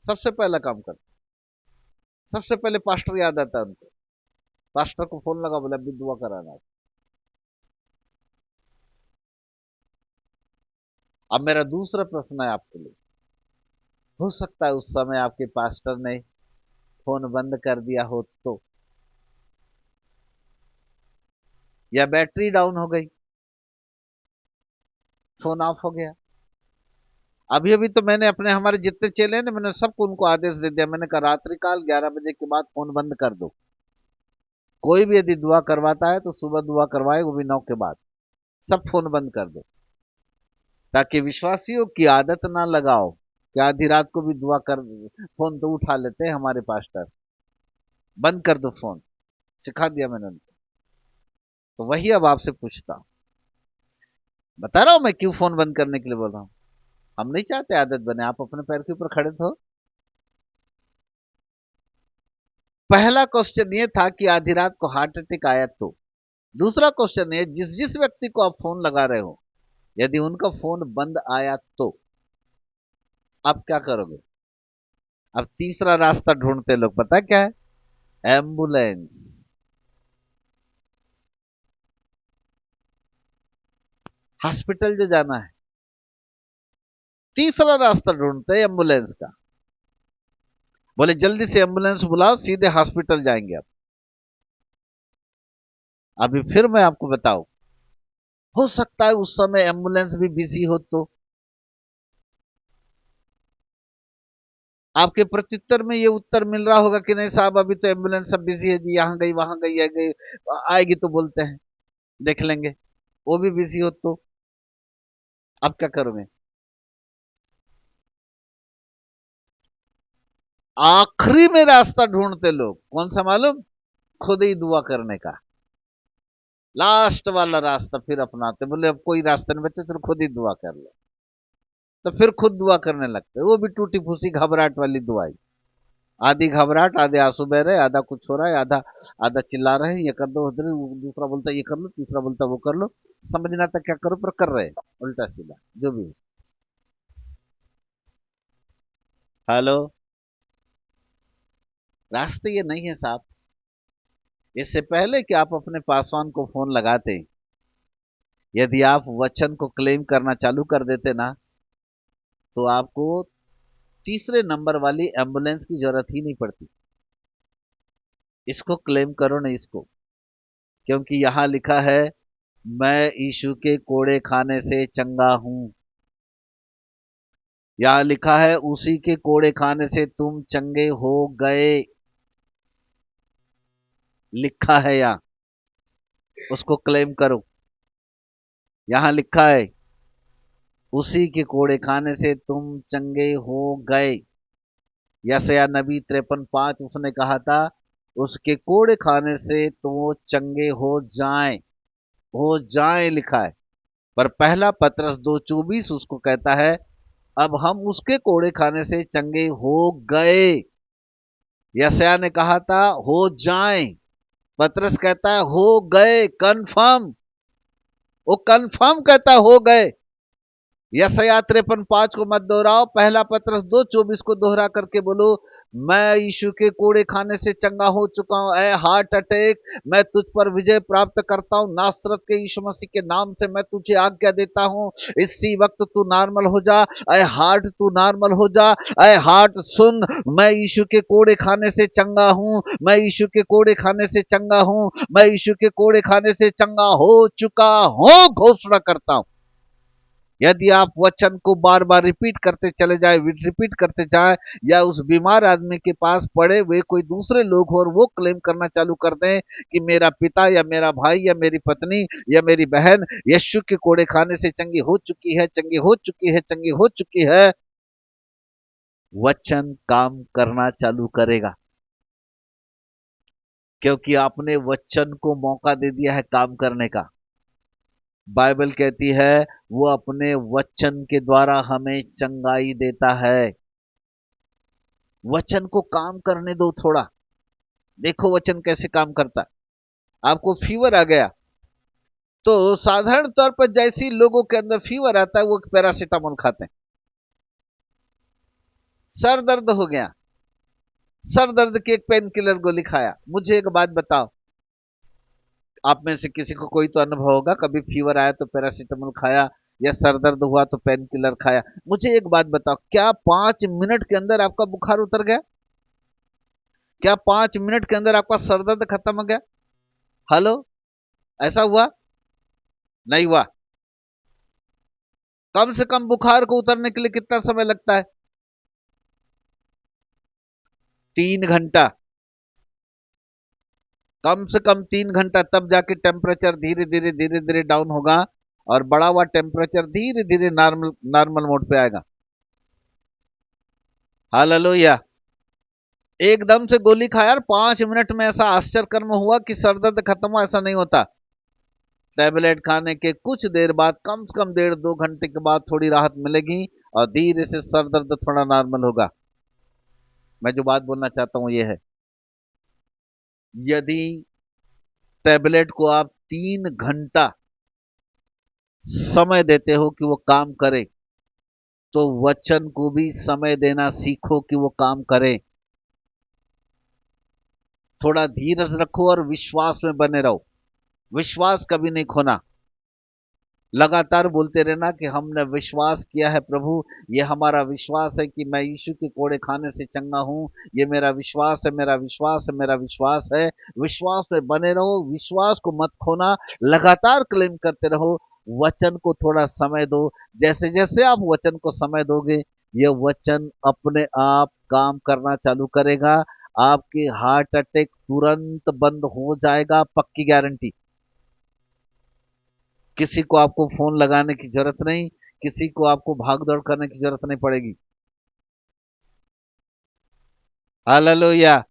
सबसे पहला काम करते, सबसे पहले पास्टर याद आता है उनको। पास्टर को फोन लगा, बोला अभी दुआ कराना है। अब मेरा दूसरा प्रश्न है आपके लिए। हो सकता है उस समय आपके पास्टर ने फोन बंद कर दिया हो तो, या बैटरी डाउन हो गई, फोन ऑफ हो गया। अभी अभी तो मैंने अपने हमारे जितने चेले हैं ना, मैंने सबको उनको आदेश दे दिया। मैंने कहा रात्रि काल 11 बजे के बाद फोन बंद कर दो। कोई भी यदि दुआ करवाता है तो सुबह दुआ करवाए, वो भी 9 के बाद। सब फोन बंद कर दो, ताकि विश्वासियों की आदत ना लगाओ कि आधी रात को भी दुआ कर, फोन तो उठा लेते हैं हमारे पास्टर। बंद कर दो फोन, सिखा दिया मैंने उनको। तो वही अब आपसे पूछता हूं, बता रहा हूं मैं क्यों फोन बंद करने के लिए बोल रहा हूं। हम नहीं चाहते आदत बने, आप अपने पैर के ऊपर खड़े तो। पहला क्वेश्चन ये था कि आधी रात को हार्ट अटैक आया तो। दूसरा क्वेश्चन है, जिस जिस व्यक्ति को आप फोन लगा रहे हो, यदि उनका फोन बंद आया तो आप क्या करोगे? अब तीसरा रास्ता ढूंढते लोग, पता क्या है? एम्बुलेंस। हॉस्पिटल जो जाना है, तीसरा रास्ता ढूंढते हैं एम्बुलेंस का। बोले जल्दी से एम्बुलेंस बुलाओ, सीधे हॉस्पिटल जाएंगे। अब अभी फिर मैं आपको बताऊं, हो सकता है उस समय एम्बुलेंस भी बिजी हो, तो आपके प्रत्युत्तर में ये उत्तर मिल रहा होगा कि नहीं साहब अभी तो एम्बुलेंस सब बिजी है जी, यहां गई वहां गई है गई, आएगी तो बोलते हैं देख लेंगे। वो भी बिजी हो तो अब क्या करोगे? आखिरी में रास्ता ढूंढते लोग कौन सा मालूम? खुद ही दुआ करने का। लास्ट वाला रास्ता फिर अपनाते, बोले अब कोई रास्ता नहीं बच्चे, चलो खुद ही दुआ कर लो। तो फिर खुद दुआ करने लगते, वो भी टूटी फूसी घबराहट वाली दुआई। आधी घबराहट, आधे आंसू बह रहे, आधा कुछ हो रहा है, आधा आधा चिल्ला रहे हैं ये कर दो उधर, दूसरा बोलता है ये कर लो, तीसरा बोलता है वो कर लो। समझ नहीं आता क्या करो, पर कर रहे हैं उल्टा सीधा जो भी है। हेलो, रास्ते ये नहीं है साहब। इससे पहले कि आप अपने पासवान को फोन लगाते, यदि आप वचन को क्लेम करना चालू कर देते ना, तो आपको तीसरे नंबर वाली एम्बुलेंस की जरूरत ही नहीं पड़ती। इसको क्लेम करो ना इसको, क्योंकि यहां लिखा है मैं यीशु के कोड़े खाने से चंगा हूं। यहां लिखा है उसी के कोड़े खाने से तुम चंगे हो गए, लिखा है यहां, उसको क्लेम करो। यहां लिखा है उसी के कोड़े खाने से तुम चंगे हो गए। यशायाह नबी 53:5 उसने कहा था उसके कोड़े खाने से तो वो चंगे हो जाएं लिखा है। पर पहला पतरस 2:24 उसको कहता है अब हम उसके कोड़े खाने से चंगे हो गए। यशायाह ने कहा था हो जाएं, पतरस कहता है हो गए, कंफर्म। वो कंफर्म कहता है हो गए। यशायाह 53:5 को मत दोहराओ, पहला पतरस 2:24 को दोहरा करके बोलो मैं यीशु के कोड़े खाने से चंगा हो चुका हूं। ऐ हार्ट अटैक, मैं तुझ पर विजय प्राप्त करता हूं, नासरत के यीशु मसीह के नाम से मैं तुझे आज्ञा देता हूं, इसी वक्त तू नॉर्मल हो जा। ऐ हार्ट तू नॉर्मल हो जा। ऐ हार्ट सुन, मैं यीशु के कोड़े खाने से चंगा हूं, मैं यीशु के कोड़े खाने से चंगा हूं, मैं यीशु के कोड़े खाने से चंगा हो चुका हूं, घोषणा करता हूं। यदि आप वचन को बार बार रिपीट करते चले जाए, रिपीट करते जाए, या उस बीमार आदमी के पास पड़े हुए कोई दूसरे लोग हो और वो क्लेम करना चालू कर दें कि मेरा पिता या मेरा भाई या मेरी पत्नी या मेरी बहन यीशु के कोड़े खाने से चंगी हो चुकी है, चंगी हो चुकी है, चंगी हो चुकी है, वचन काम करना चालू करेगा, क्योंकि आपने वचन को मौका दे दिया है काम करने का। बाइबल कहती है वो अपने वचन के द्वारा हमें चंगाई देता है। वचन को काम करने दो थोड़ा, देखो वचन कैसे काम करता है। आपको फीवर आ गया तो साधारण तौर पर जैसी लोगों के अंदर फीवर आता है वो पैरासीटामोल खाते हैं। सर दर्द हो गया, सर दर्द की एक पेन किलर गोली खाया। मुझे एक बात बताओ, आप में से किसी को कोई तो अनुभव होगा, कभी फीवर आया तो पैरासीटामोल खाया, या सर दर्द हुआ तो पेन किलर खाया। मुझे एक बात बताओ, क्या 5 मिनट के अंदर आपका बुखार उतर गया? क्या 5 मिनट के अंदर आपका सर दर्द खत्म हो गया? हेलो, ऐसा हुआ? नहीं हुआ। कम से कम बुखार को उतरने के लिए कितना समय लगता है? 3 घंटा। कम से कम 3 घंटा, तब जाके टेम्परेचर धीरे धीरे डाउन होगा और बढ़ा हुआ टेम्परेचर धीरे धीरे नॉर्मल नॉर्मल मोड पे आएगा। हालेलुया। एकदम से गोली खाया और 5 मिनट में ऐसा आश्चर्यकर्म हुआ कि सर दर्द खत्म हुआ, ऐसा नहीं होता। टैबलेट खाने के कुछ देर बाद, कम से कम 1.5-2 घंटे के बाद थोड़ी राहत मिलेगी और धीरे से सर दर्द थोड़ा नॉर्मल होगा। मैं जो बात बोलना चाहता हूं यह है, यदि टैबलेट को आप 3 घंटा समय देते हो कि वो काम करे, तो वचन को भी समय देना सीखो कि वो काम करे। थोड़ा धीरज रखो और विश्वास में बने रहो, विश्वास कभी नहीं खोना। लगातार बोलते रहना कि हमने विश्वास किया है प्रभु, ये हमारा विश्वास है कि मैं यीशु के कोड़े खाने से चंगा हूं, ये मेरा विश्वास है, मेरा विश्वास है, मेरा विश्वास है। विश्वास में बने रहो, विश्वास को मत खोना, लगातार क्लेम करते रहो। वचन को थोड़ा समय दो। जैसे जैसे आप वचन को समय दोगे, ये वचन अपने आप काम करना चालू करेगा। आपके हार्ट अटैक तुरंत बंद हो जाएगा, पक्की गारंटी। किसी को आपको फोन लगाने की जरूरत नहीं, किसी को आपको भाग दौड़ करने की जरूरत नहीं पड़ेगी। हालेलुया।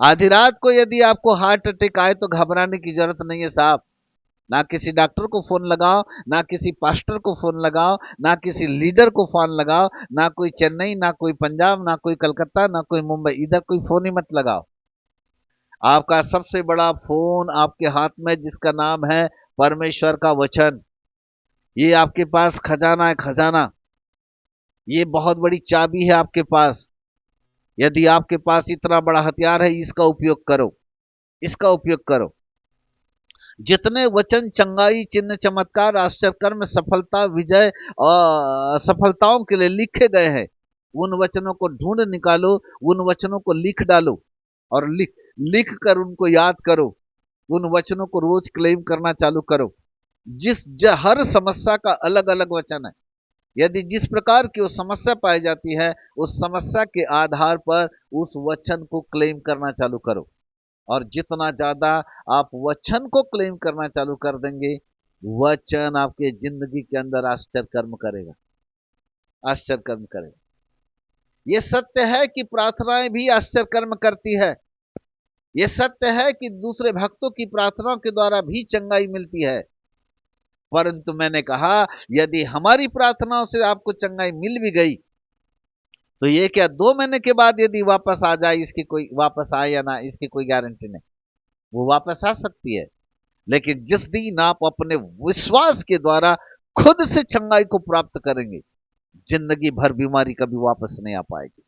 आधी रात को यदि आपको हार्ट अटैक आए तो घबराने की जरूरत नहीं है साहब। ना किसी डॉक्टर को फोन लगाओ, ना किसी पास्टर को फोन लगाओ, ना किसी लीडर को फोन लगाओ, ना कोई चेन्नई, ना कोई पंजाब, ना कोई कलकत्ता, ना कोई मुंबई, इधर कोई फोन ही मत लगाओ। आपका सबसे बड़ा फोन आपके हाथ में, जिसका नाम है परमेश्वर का वचन। ये आपके पास खजाना है, खजाना। ये बहुत बड़ी चाबी है आपके पास। यदि आपके पास इतना बड़ा हथियार है, इसका उपयोग करो, इसका उपयोग करो। जितने वचन चंगाई, चिन्ह, चमत्कार, आश्चर्य कर्म, सफलता, विजय और सफलताओं के लिए लिखे गए हैं, उन वचनों को ढूंढ निकालो, उन वचनों को लिख डालो, और लिख कर उनको याद करो। उन वचनों को रोज क्लेम करना चालू करो। हर समस्या का अलग अलग वचन है। यदि जिस प्रकार की वो समस्या पाई जाती है, उस समस्या के आधार पर उस वचन को क्लेम करना चालू करो। और जितना ज्यादा आप वचन को क्लेम करना चालू कर देंगे, वचन आपके जिंदगी के अंदर आश्चर्य कर्म करेगा, आश्चर्य कर्म करेगा। यह सत्य है कि प्रार्थनाएं भी आश्चर्य कर्म करती है। यह सत्य है कि दूसरे भक्तों की प्रार्थनाओं के द्वारा भी चंगाई मिलती है। परंतु मैंने कहा, यदि हमारी प्रार्थनाओं से आपको चंगाई मिल भी गई, तो ये क्या 2 महीने के बाद यदि वापस आ जाए, इसकी कोई वापस आए या ना, इसकी कोई गारंटी नहीं। वो वापस आ सकती है, लेकिन जिस दिन आप अपने विश्वास के द्वारा खुद से चंगाई को प्राप्त करेंगे, जिंदगी भर बीमारी कभी वापस नहीं आ पाएगी।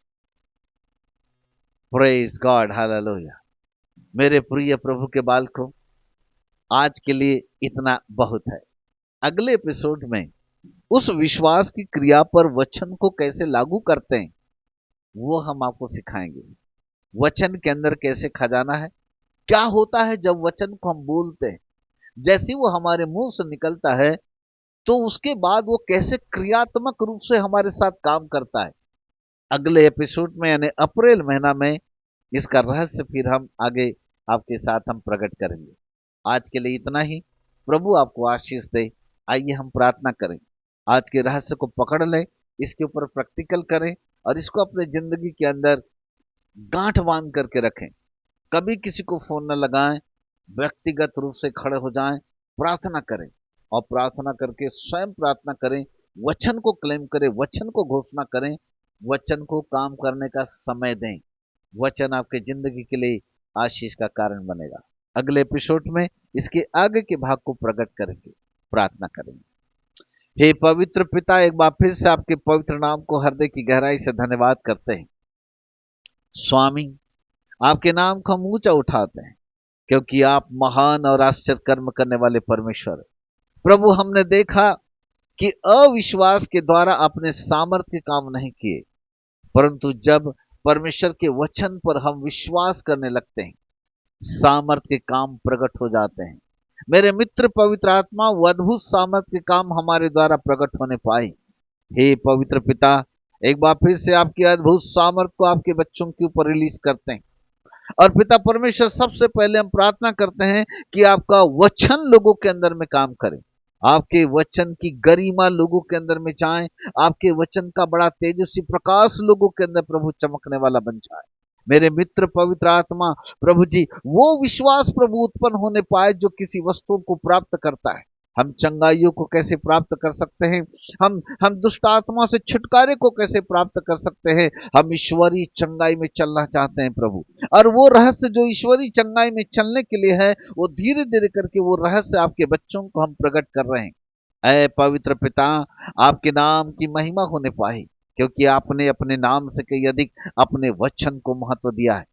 Praise God, hallelujah. मेरे प्रिय प्रभु के बालकों, आज के लिए इतना बहुत है। अगले एपिसोड में उस विश्वास की क्रिया पर वचन को कैसे लागू करते हैं, वो हम आपको सिखाएंगे। वचन के अंदर कैसे खजाना है, क्या होता है जब वचन को हम बोलते हैं, जैसे वो हमारे मुंह से निकलता है, तो उसके बाद वो कैसे क्रियात्मक रूप से हमारे साथ काम करता है। अगले एपिसोड में यानी अप्रैल महीना में इसका रहस्य फिर हम आगे आपके साथ हम प्रकट करेंगे। आज के लिए इतना ही। प्रभु आपको आशीष दे। आइए हम प्रार्थना करें। आज के रहस्य को पकड़ लें, इसके ऊपर प्रैक्टिकल करें, और इसको अपने जिंदगी के अंदर गांठ बांध करके रखें। कभी किसी को फोन न लगाएं, व्यक्तिगत रूप से खड़े हो जाएं, प्रार्थना करें, और प्रार्थना करके स्वयं प्रार्थना करें, वचन को क्लेम करें, वचन को घोषणा करें, वचन को काम करने का समय दें। वचन आपके जिंदगी के लिए आशीष का कारण बनेगा। अगले एपिसोड में इसके आगे के भाग को प्रकट करेंगे, प्रार्थना करेंगे। हे पवित्र पिता, एक बार फिर से आपके पवित्र नाम को हृदय की गहराई से धन्यवाद करते हैं। स्वामी, आपके नाम को हम ऊंचा उठाते हैं, क्योंकि आप महान और आश्चर्य कर्म करने वाले परमेश्वर हैं। प्रभु, हमने देखा कि अविश्वास के द्वारा अपने सामर्थ्य के काम नहीं किए, परंतु जब परमेश्वर के वचन पर हम विश्वास करने लगते हैं, सामर्थ्य के काम प्रकट हो जाते हैं। मेरे मित्र पवित्र आत्मा, वो अद्भुत सामर्थ्य के काम हमारे द्वारा प्रकट होने पाए। हे पवित्र पिता, एक बार फिर से आपकी अद्भुत सामर्थ्य को आपके बच्चों के ऊपर रिलीज करते हैं। और पिता परमेश्वर, सबसे पहले हम प्रार्थना करते हैं कि आपका वचन लोगों के अंदर में काम करे। आपके वचन की गरिमा लोगों के अंदर में जाए। आपके वचन का बड़ा तेजस्वी प्रकाश लोगों के अंदर प्रभु चमकने वाला बन जाए। मेरे मित्र पवित्र आत्मा, प्रभु जी, वो विश्वास प्रभु उत्पन्न होने पाए जो किसी वस्तु को प्राप्त करता है। हम चंगाइयों को कैसे प्राप्त कर सकते हैं, हम दुष्ट आत्मा से छुटकारे को कैसे प्राप्त कर सकते हैं। हम ईश्वरीय चंगाई में चलना चाहते हैं प्रभु, और वो रहस्य जो ईश्वरीय चंगाई में चलने के लिए है, वो धीरे धीरे करके वो रहस्य आपके बच्चों को हम प्रकट कर रहे हैं। ऐ पवित्र पिता, आपके नाम की महिमा होने पाए, क्योंकि आपने अपने नाम से कहीं अधिक अपने वचन को महत्व दिया है।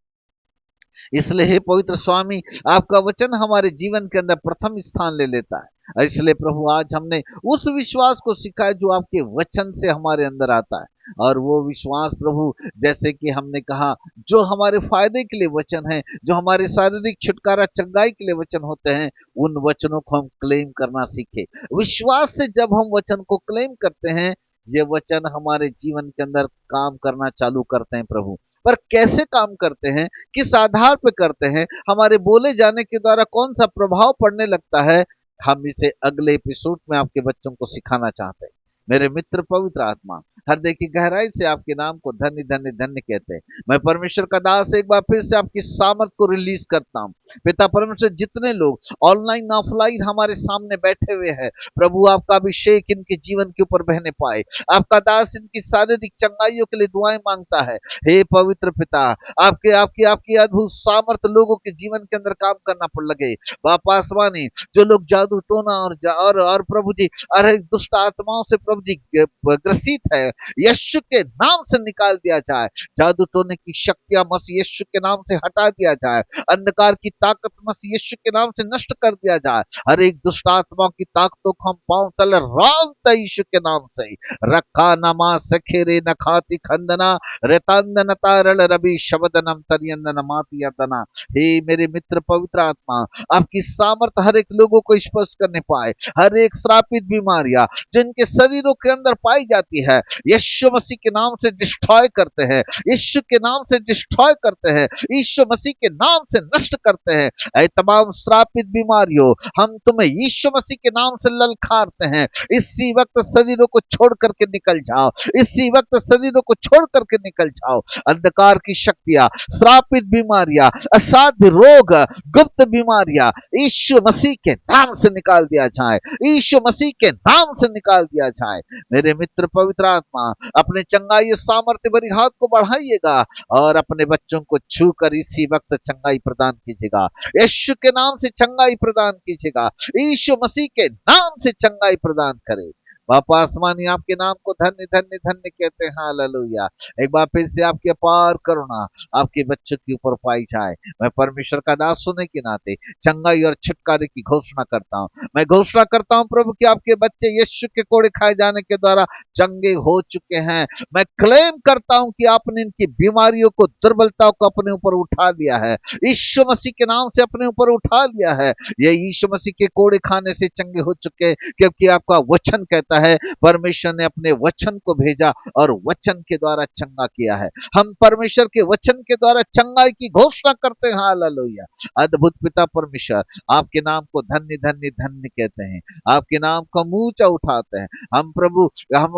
इसलिए हे पवित्र स्वामी, आपका वचन हमारे जीवन के अंदर प्रथम स्थान ले लेता है। इसलिए प्रभु आज हमने उस विश्वास को सीखा है जो आपके वचन से हमारे अंदर आता है। और वो विश्वास प्रभु, जैसे कि हमने कहा, जो हमारे फायदे के लिए वचन है, जो हमारे शारीरिक छुटकारा चंगाई के लिए वचन होते हैं, उन वचनों को हम क्लेम करना सीखे। विश्वास से जब हम वचन को क्लेम करते हैं, ये वचन हमारे जीवन के अंदर काम करना चालू करते हैं प्रभु। पर कैसे काम करते हैं, किस आधार पे करते हैं, हमारे बोले जाने के द्वारा कौन सा प्रभाव पड़ने लगता है, हम इसे अगले एपिसोड में आपके बच्चों को सिखाना चाहते हैं। मेरे मित्र पवित्र आत्मा, हृदय की गहराई से आपके नाम को धन्य धन्य धन्य कहते हैं। मैं परमेश्वर का दास एक बार फिर से आपकी सामर्थ को रिलीज करता हूँ। पिता परमेश्वर, जितने लोग ऑनलाइन ऑफलाइन हमारे सामने बैठे हुए हैं प्रभु, आपका अभिषेक इनके जीवन के ऊपर बहने पाए। आपका दास इनकी शारीरिक चंगाइयों के लिए दुआएं मांगता है। हे पवित्र पिता, आपके आपकी आपकी अद्भुत सामर्थ लोगों के जीवन के अंदर काम करना पड़ लगे। बाप आसमानी, जो लोग जादू टोना और प्रभु जी, अरे दुष्ट आत्माओं से प्रभु जी ग्रसित है, यीशु के नाम से निकाल दिया जाए। जादू टोने की शक्तियां मसीह यीशु के नाम से हटा दिया जाए। अंधकार की ताकत मसीह यीशु के नाम से नष्ट कर दिया जाए। हर एक दुष्ट आत्मा की ताकतों को हम पांव तले रांधते यीशु के नाम से। रखा नमा सखेरे नखाती खंदना रेतांदन तारल रवि शबदनम तरियंदन माती यतना। हे मेरे मित्र पवित्र आत्मा, आपकी सामर्थ हर एक लोगों को स्पर्श करने पाए। हर एक श्रापित बीमारियां जिनके शरीरों के अंदर पाई जाती है, यीशु मसीह के नाम से डिस्ट्रॉय करते हैं। यीशु के नाम से डिस्ट्रॉय करते हैं। यीशु मसीह के नाम से नष्ट करते हैं। ऐ तमाम श्रापित बीमारियों, हम तुम्हें यीशु मसीह के नाम से ललकारते हैं। इसी वक्त शरीरों को छोड़ करके निकल जाओ। इसी वक्त शरीरों को छोड़ करके निकल जाओ। अंधकार की शक्तियां, श्रापित बीमारियां, असाध्य रोग, गुप्त बीमारियां यीशु मसीह के नाम से निकाल दिया जाए। यीशु मसीह के नाम से निकाल दिया जाए। मेरे मित्र पवित्र आत्मा, अपने चंगाई सामर्थ्य भरी हाथ को बढ़ाइएगा और अपने बच्चों को छू कर इसी वक्त चंगाई प्रदान कीजिएगा। यीशु के नाम से चंगाई प्रदान कीजिएगा। यीशु मसीह के नाम से चंगाई प्रदान करे। बापा आसमानी, आपके नाम को धन्य धन्य धन्य कहते हैं। हालेलुया। एक बार फिर से आपके अपार करुणा आपके बच्चों के ऊपर पाई जाए। मैं परमेश्वर का दास होने के नाते चंगाई और छुटकारे की घोषणा करता हूँ। मैं घोषणा करता हूँ प्रभु कि आपके बच्चे यीशु के कोड़े खाए जाने के द्वारा चंगे हो चुके हैं। मैं क्लेम करता हूँ कि आपने इनकी बीमारियों को, दुर्बलताओं को अपने ऊपर उठा लिया है। यीशु मसीह के नाम से अपने ऊपर उठा लिया है। ये यीशु मसीह के कोड़े खाने से चंगे हो चुके हैं, क्योंकि आपका वचन कहता है परमेश्वर ने अपने वचन को भेजा और वचन के द्वारा चंगा किया है। हम परमेश्वर के वचन के द्वारा चंगाई की घोषणा करते हैं। हालेलुया। अद्भुत पिता परमेश्वर, आपके नाम को धन्य धन्य धन्य कहते हैं। आपके नाम का ऊंचा उठाते हैं। हम प्रभु,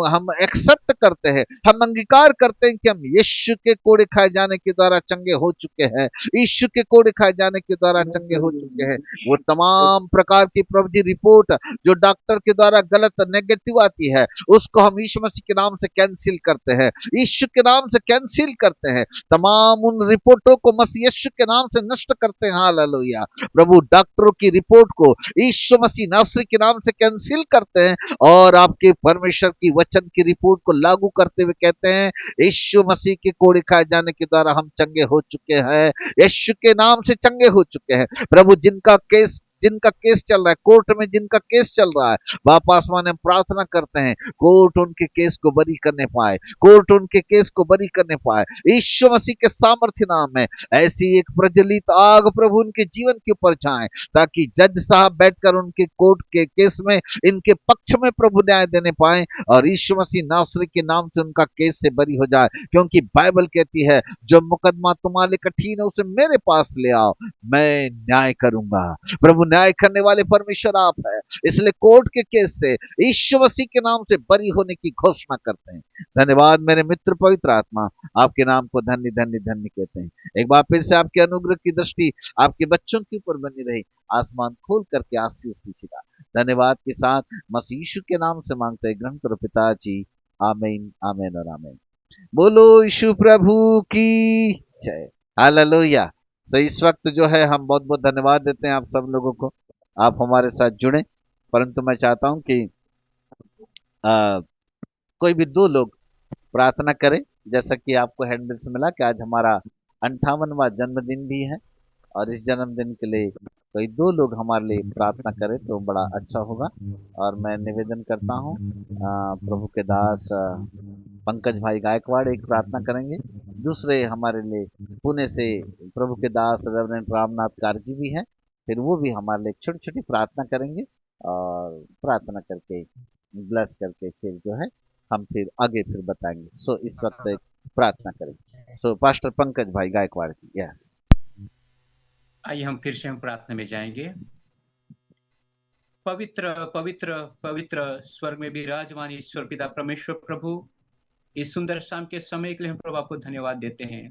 हम एक्सेप्ट करते हैं, हम अंगीकार करते हैं कि हम यीशु के कोड़े खाए जाने के द्वारा चंगे हो चुके हैं। यीशु के कोड़े खाए जाने के द्वारा चंगे हो चुके हैं। वो तमाम प्रकार की प्रभु जी रिपोर्ट जो डॉक्टर के द्वारा गलत नेगेटिव आती है, उसको हम यीशु मसीह के नाम से कैंसिल करते हैं। यीशु के नाम से कैंसिल करते हैं। तमाम उन रिपोर्टों को मसीह यीशु के नाम से नष्ट करते हैं। हालेलुया। प्रभु, डॉक्टरों की रिपोर्ट को यीशु मसीह नासरी के नाम से कैंसिल करते हैं और आपके परमेश्वर की वचन की रिपोर्ट को लागू करते हुए कहते हैं यीशु मसीह के कोड़े खाए जाने के द्वारा हम चंगे हो चुके हैं। यीशु के नाम से चंगे हो चुके हैं। प्रभु, जिनका केस चल रहा है कोर्ट में, जिनका केस चल रहा है, बाप आसमान में प्रार्थना करते हैं कोर्ट उनके केस को बरी करने पाए। कोर्ट उनके केस को बरी करने पाए। यीशु मसीह के सामर्थ्य नाम में ऐसी एक प्रज्वलित आग प्रभु उनके जीवन के ऊपर जाए, ताकि जज साहब बैठकर उनके कोर्ट के केस में इनके पक्ष में प्रभु न्याय देने पाए और यीशु मसीह नासरी के नाम से उनका केस से बरी हो जाए। क्योंकि बाइबल कहती है जो मुकदमा तुम्हारे कठिन है उसे मेरे पास ले आओ, मैं न्याय करूंगा। प्रभु, न्याय करने वाले परमेश्वर आप है, इसलिए कोर्ट के केस से यीशु मसीह के नाम से बरी होने की घोषणा करते हैं। धन्यवाद मेरे मित्र पवित्र आत्मा, आपके नाम को धन्य धन्य धन्य कहते हैं। एक बार फिर से आपके अनुग्रह की दृष्टि आपके बच्चों के ऊपर बनी रही। आसमान खोल करके आशीष दीजिएगा। धन्यवाद के साथ मसीह यीशु के नाम से मांगते हैं, ग्रहण करो पिताजी। आमीन, आमीन और आमीन। बोलो यीशु प्रभु की जय। हालेलुया। तो इस वक्त जो है हम बहुत बहुत धन्यवाद देते हैं आप सब लोगों को, आप हमारे साथ जुड़े। परंतु मैं चाहता हूं कि कोई भी दो लोग प्रार्थना करें। जैसा कि आपको हैंडबिल से मिला कि आज हमारा 58वां जन्मदिन भी है और इस जन्मदिन के लिए कोई 2 लोग हमारे लिए प्रार्थना करें तो बड़ा अच्छा होगा। और मैं निवेदन करता हूँ, प्रभु के दास पंकज भाई गायकवाड़ एक प्रार्थना करेंगे। दूसरे हमारे लिए पुणे से प्रभु के दास रेवरेंड रामनाथ कारजी भी हैं। फिर वो भी हमारे लिए छोटी-छोटी प्रार्थना करेंगे और प्रार्थना करके ब्लेस करके फिर जो है हम फिर आगे फिर बताएंगे। सो इस वक्त एक प्रार्थना करेंगे। सो पास्टर पंकज भाई गायकवाड़ जी, यस। आइए हम फिर से हम प्रार्थना में जाएंगे। पवित्र पवित्र पवित्र स्वर्ग में विराजमान ईश्वर पिता परमेश्वर प्रभु, इस सुंदर शाम के समय के लिए हम प्रभु आपको धन्यवाद देते हैं।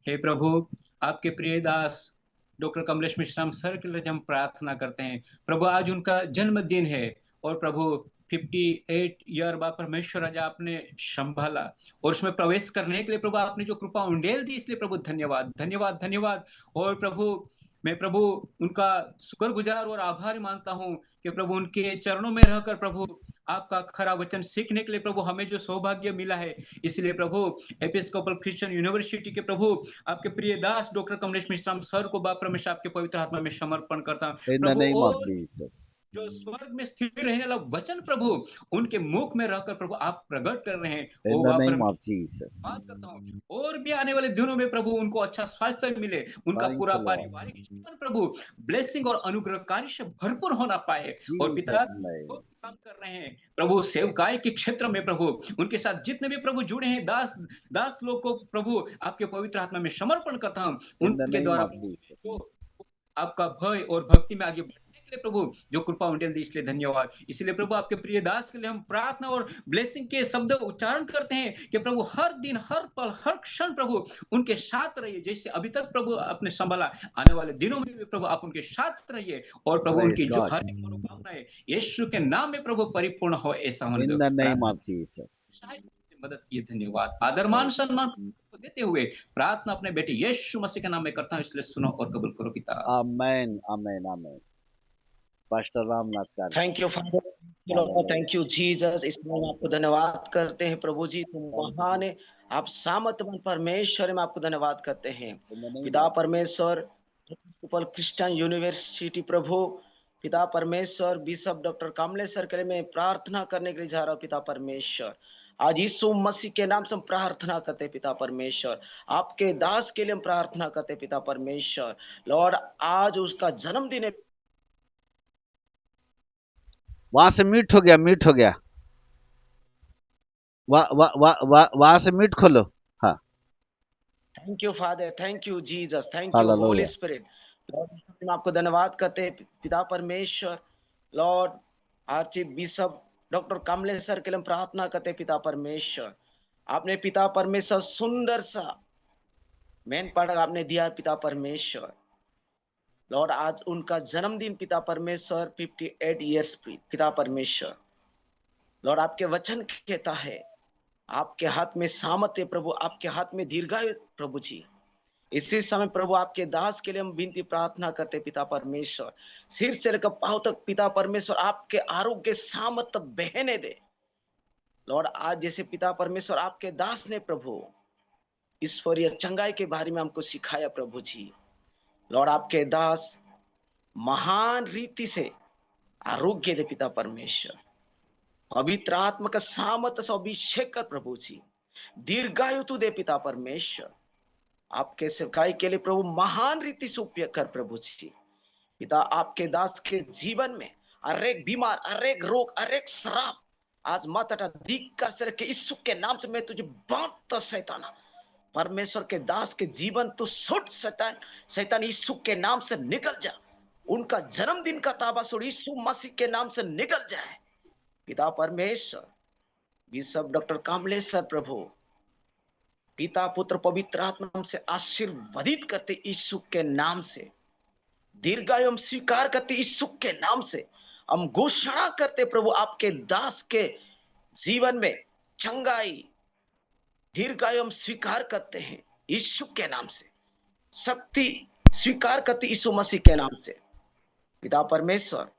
हे प्रभु, आपके प्रिय दास डॉक्टर कमलेश मिश्राम सर के लिए हम प्रार्थना करते हैं। प्रभु, आज उनका जन्मदिन है और प्रभु 58 ईयर बाद परमेश्वर आज आपने संभाला और उसमें प्रवेश करने के लिए प्रभु आपने जो कृपा उंडेल दी, इसलिए प्रभु धन्यवाद धन्यवाद धन्यवाद। और प्रभु, मैं प्रभु उनका शुक्रगुजार और आभारी मानता हूं कि प्रभु उनके चरणों में रहकर प्रभु आपका खरा वचन सीखने के लिए प्रभु हमें जो सौभाग्य मिला है, इसलिए प्रभु एपिस्कोपल क्रिश्चियन यूनिवर्सिटी के प्रभु आपके प्रिय दास डॉक्टर कमलेश मिश्राम सर को बाप परमेश्वर आपके पवित्र आत्मा में समर्पण करता हूं in the Prabhu. Name of और जीसस। जो स्वर्ग में स्थिर रहने वाला वचन प्रभु उनके मुख में रहकर प्रभु आप प्रकट कर रहे हैं, इन ओ द बाप नेम परमेश्वर ऑफ जीसस। बात करता हूँ। और भी आने वाले दिनों में प्रभु उनको अच्छा स्वास्थ्य मिले, उनका थैंक पूरा यू लॉर्ड। पारिवारिक जीवन प्रभु ब्लेसिंग और अनुग्रहकारी से भरपूर होना पाए। और पिता जीसस नेम। जो काम कर रहे हैं प्रभु सेवकाई के क्षेत्र में प्रभु उनके साथ जितने भी प्रभु जुड़े हैं दास दास लोग को प्रभु आपके पवित्र आत्मा में समर्पण करता हूँ। इन द उनके नेम द्वारा ऑफ जीसस। जो आपका भय और भक्ति में आगे बढ़ने के लिए प्रभु जो कृपा उंडेल दी, इसलिए धन्यवाद। इसलिए प्रभु आपके प्रिय दास के लिए हम प्रार्थना और ब्लेसिंग के शब्द उच्चारण करते हैं कि प्रभु हर दिन हर पल हर क्षण प्रभु उनके साथ रहिए, जैसे अभी तक प्रभु आपने संभाला, आने वाले दिनों में भी प्रभु आप उनके साथ रहिए और प्रभु प्रेज उनकी जो गॉड। हर एक मनोकामनाएं यीशु के नाम में प्रभु परिपूर्ण हो, ऐसा होने इन दो। द नेम प्रार्थना ऑफ जीसस। मदद किए, धन्यवाद। आदर मान सम्मान को देते हुए प्रार्थना अपने बेटे यीशु मसीह के नाम में करता हूँ, इसलिए सुनो और कबूल करो पिता। Amen amen amen. Pastor Ramnath कारजी। Thank you father, hallelujah. Thank you Jesus. इसमें हम आपको धन्यवाद करते हैं प्रभु जी, तुम थैंक यू महान है, जीसस। आप सामर्थ्यवान परमेश्वर, में आपको धन्यवाद करते हैं। इन द नेम पिता ऑफ जीसस। परमेश्वर, एपिस्कोपल क्रिश्चियन यूनिवर्सिटी प्रभु, पिता परमेश्वर बिशप डॉक्टर कमलेश सर के लिए मैं प्रार्थना करने के लिए जा रहा हूँ। पिता परमेश्वर, आज यीशु मसीह के नाम से हम प्रार्थना करते हैं। पिता परमेश्वर, आपके दास के लिए हम प्रार्थना करते हैं। पिता परमेश्वर, लॉर्ड आज उसका जन्मदिन है। वहां से म्यूट हो गया, म्यूट हो गया। वहां से म्यूट खोलो। हाँ। Thank you father, thank you Jesus, thank you holy hallelujah. Spirit. Lord हम आपको धन्यवाद करते हैं पिता परमेश्वर। Lord archbishop doctor Kamlesh sir के लिए हम प्रार्थना करते हैं। पिता परमेश्वर, आपने पिता परमेश्वर सुंदर सा मेन पाठ आपने दिया है। पिता परमेश्वर, लॉर्ड आज उनका जन्मदिन पिता परमेश्वर 58 ईयर्स पिता परमेश्वर। लॉर्ड आपके वचन कहता है आपके हाथ में सामर्थ्य प्रभु, आपके हाथ में दीर्घायु प्रभु जी। इसी समय प्रभु आपके दास के लिए हम विनती प्रार्थना करते पिता परमेश्वर, सिर से लेकर पांव तक पिता परमेश्वर आपके आरोग्य सामर्थ बहने दे। लॉर्ड आज जैसे पिता परमेश्वर आपके दास ने प्रभु ईश्वरीय चंगाई के बारे में हमको सिखाया प्रभु जी। लॉर्ड आपके दास महान रीति से आरोग्य दे पिता परमेश्वर, पवित्र आत्मा का सामर्थ से अभिषेक कर प्रभु जी, दीर्घायु तू दे पिता परमेश्वर। आपके सेवकाई के लिए प्रभु महान रीति से उपयोग कर प्रभु जी। पिता आपके दास के जीवन में अरेक बीमार, अरेक रोग, अरेक श्राप आज माता धिक्कार से रखे यीशु के नाम से मैं तुझे बांधता शैतान। परमेश्वर के दास के जीवन तू सुट शैतान, शैतान यीशु के नाम से निकल जा। उनका जन्मदिन का ताबासुर यीशु मसीह के नाम से निकल जाए। पिता परमेश्वर बिशप डॉक्टर कमलेश सर प्रभु, पिता पुत्र पवित्र आत्मा से आशीर्वादित करते यीशु के नाम से, दीर्घायु हम स्वीकार करते यीशु के नाम से। हम घोषणा करते प्रभु आपके दास के जीवन में चंगाई, दीर्घायु हम स्वीकार करते हैं यीशु के नाम से, शक्ति स्वीकार करते यीशु मसीह के नाम से। पिता परमेश्वर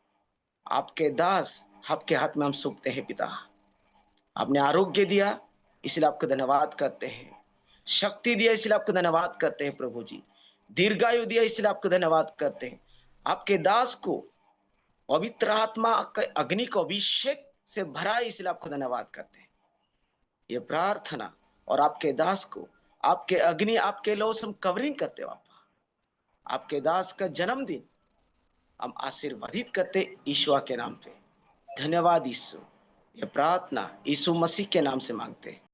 आपके दास आपके हाथ में हम सौंपते हैं। पिता आपने आरोग्य दिया इसलिए आपको धन्यवाद करते हैं, शक्ति दिया इसलिए आपको धन्यवाद करते हैं प्रभु जी, दीर्घायु दिया इसलिए आपको धन्यवाद करते हैं। आपके दास को पवित्र आत्मा के अग्नि को अभिषेक से भरा, इसलिए आपको धन्यवाद करते हैं। ये प्रार्थना और आपके दास को आपके अग्नि, आपके लौ से हम कवरिंग करते हो। आपके दास का जन्मदिन हम आशीर्वादित करते ईश्वर के नाम पे। धन्यवाद यीशु। ये प्रार्थना यीशु मसीह के नाम से मांगते हैं।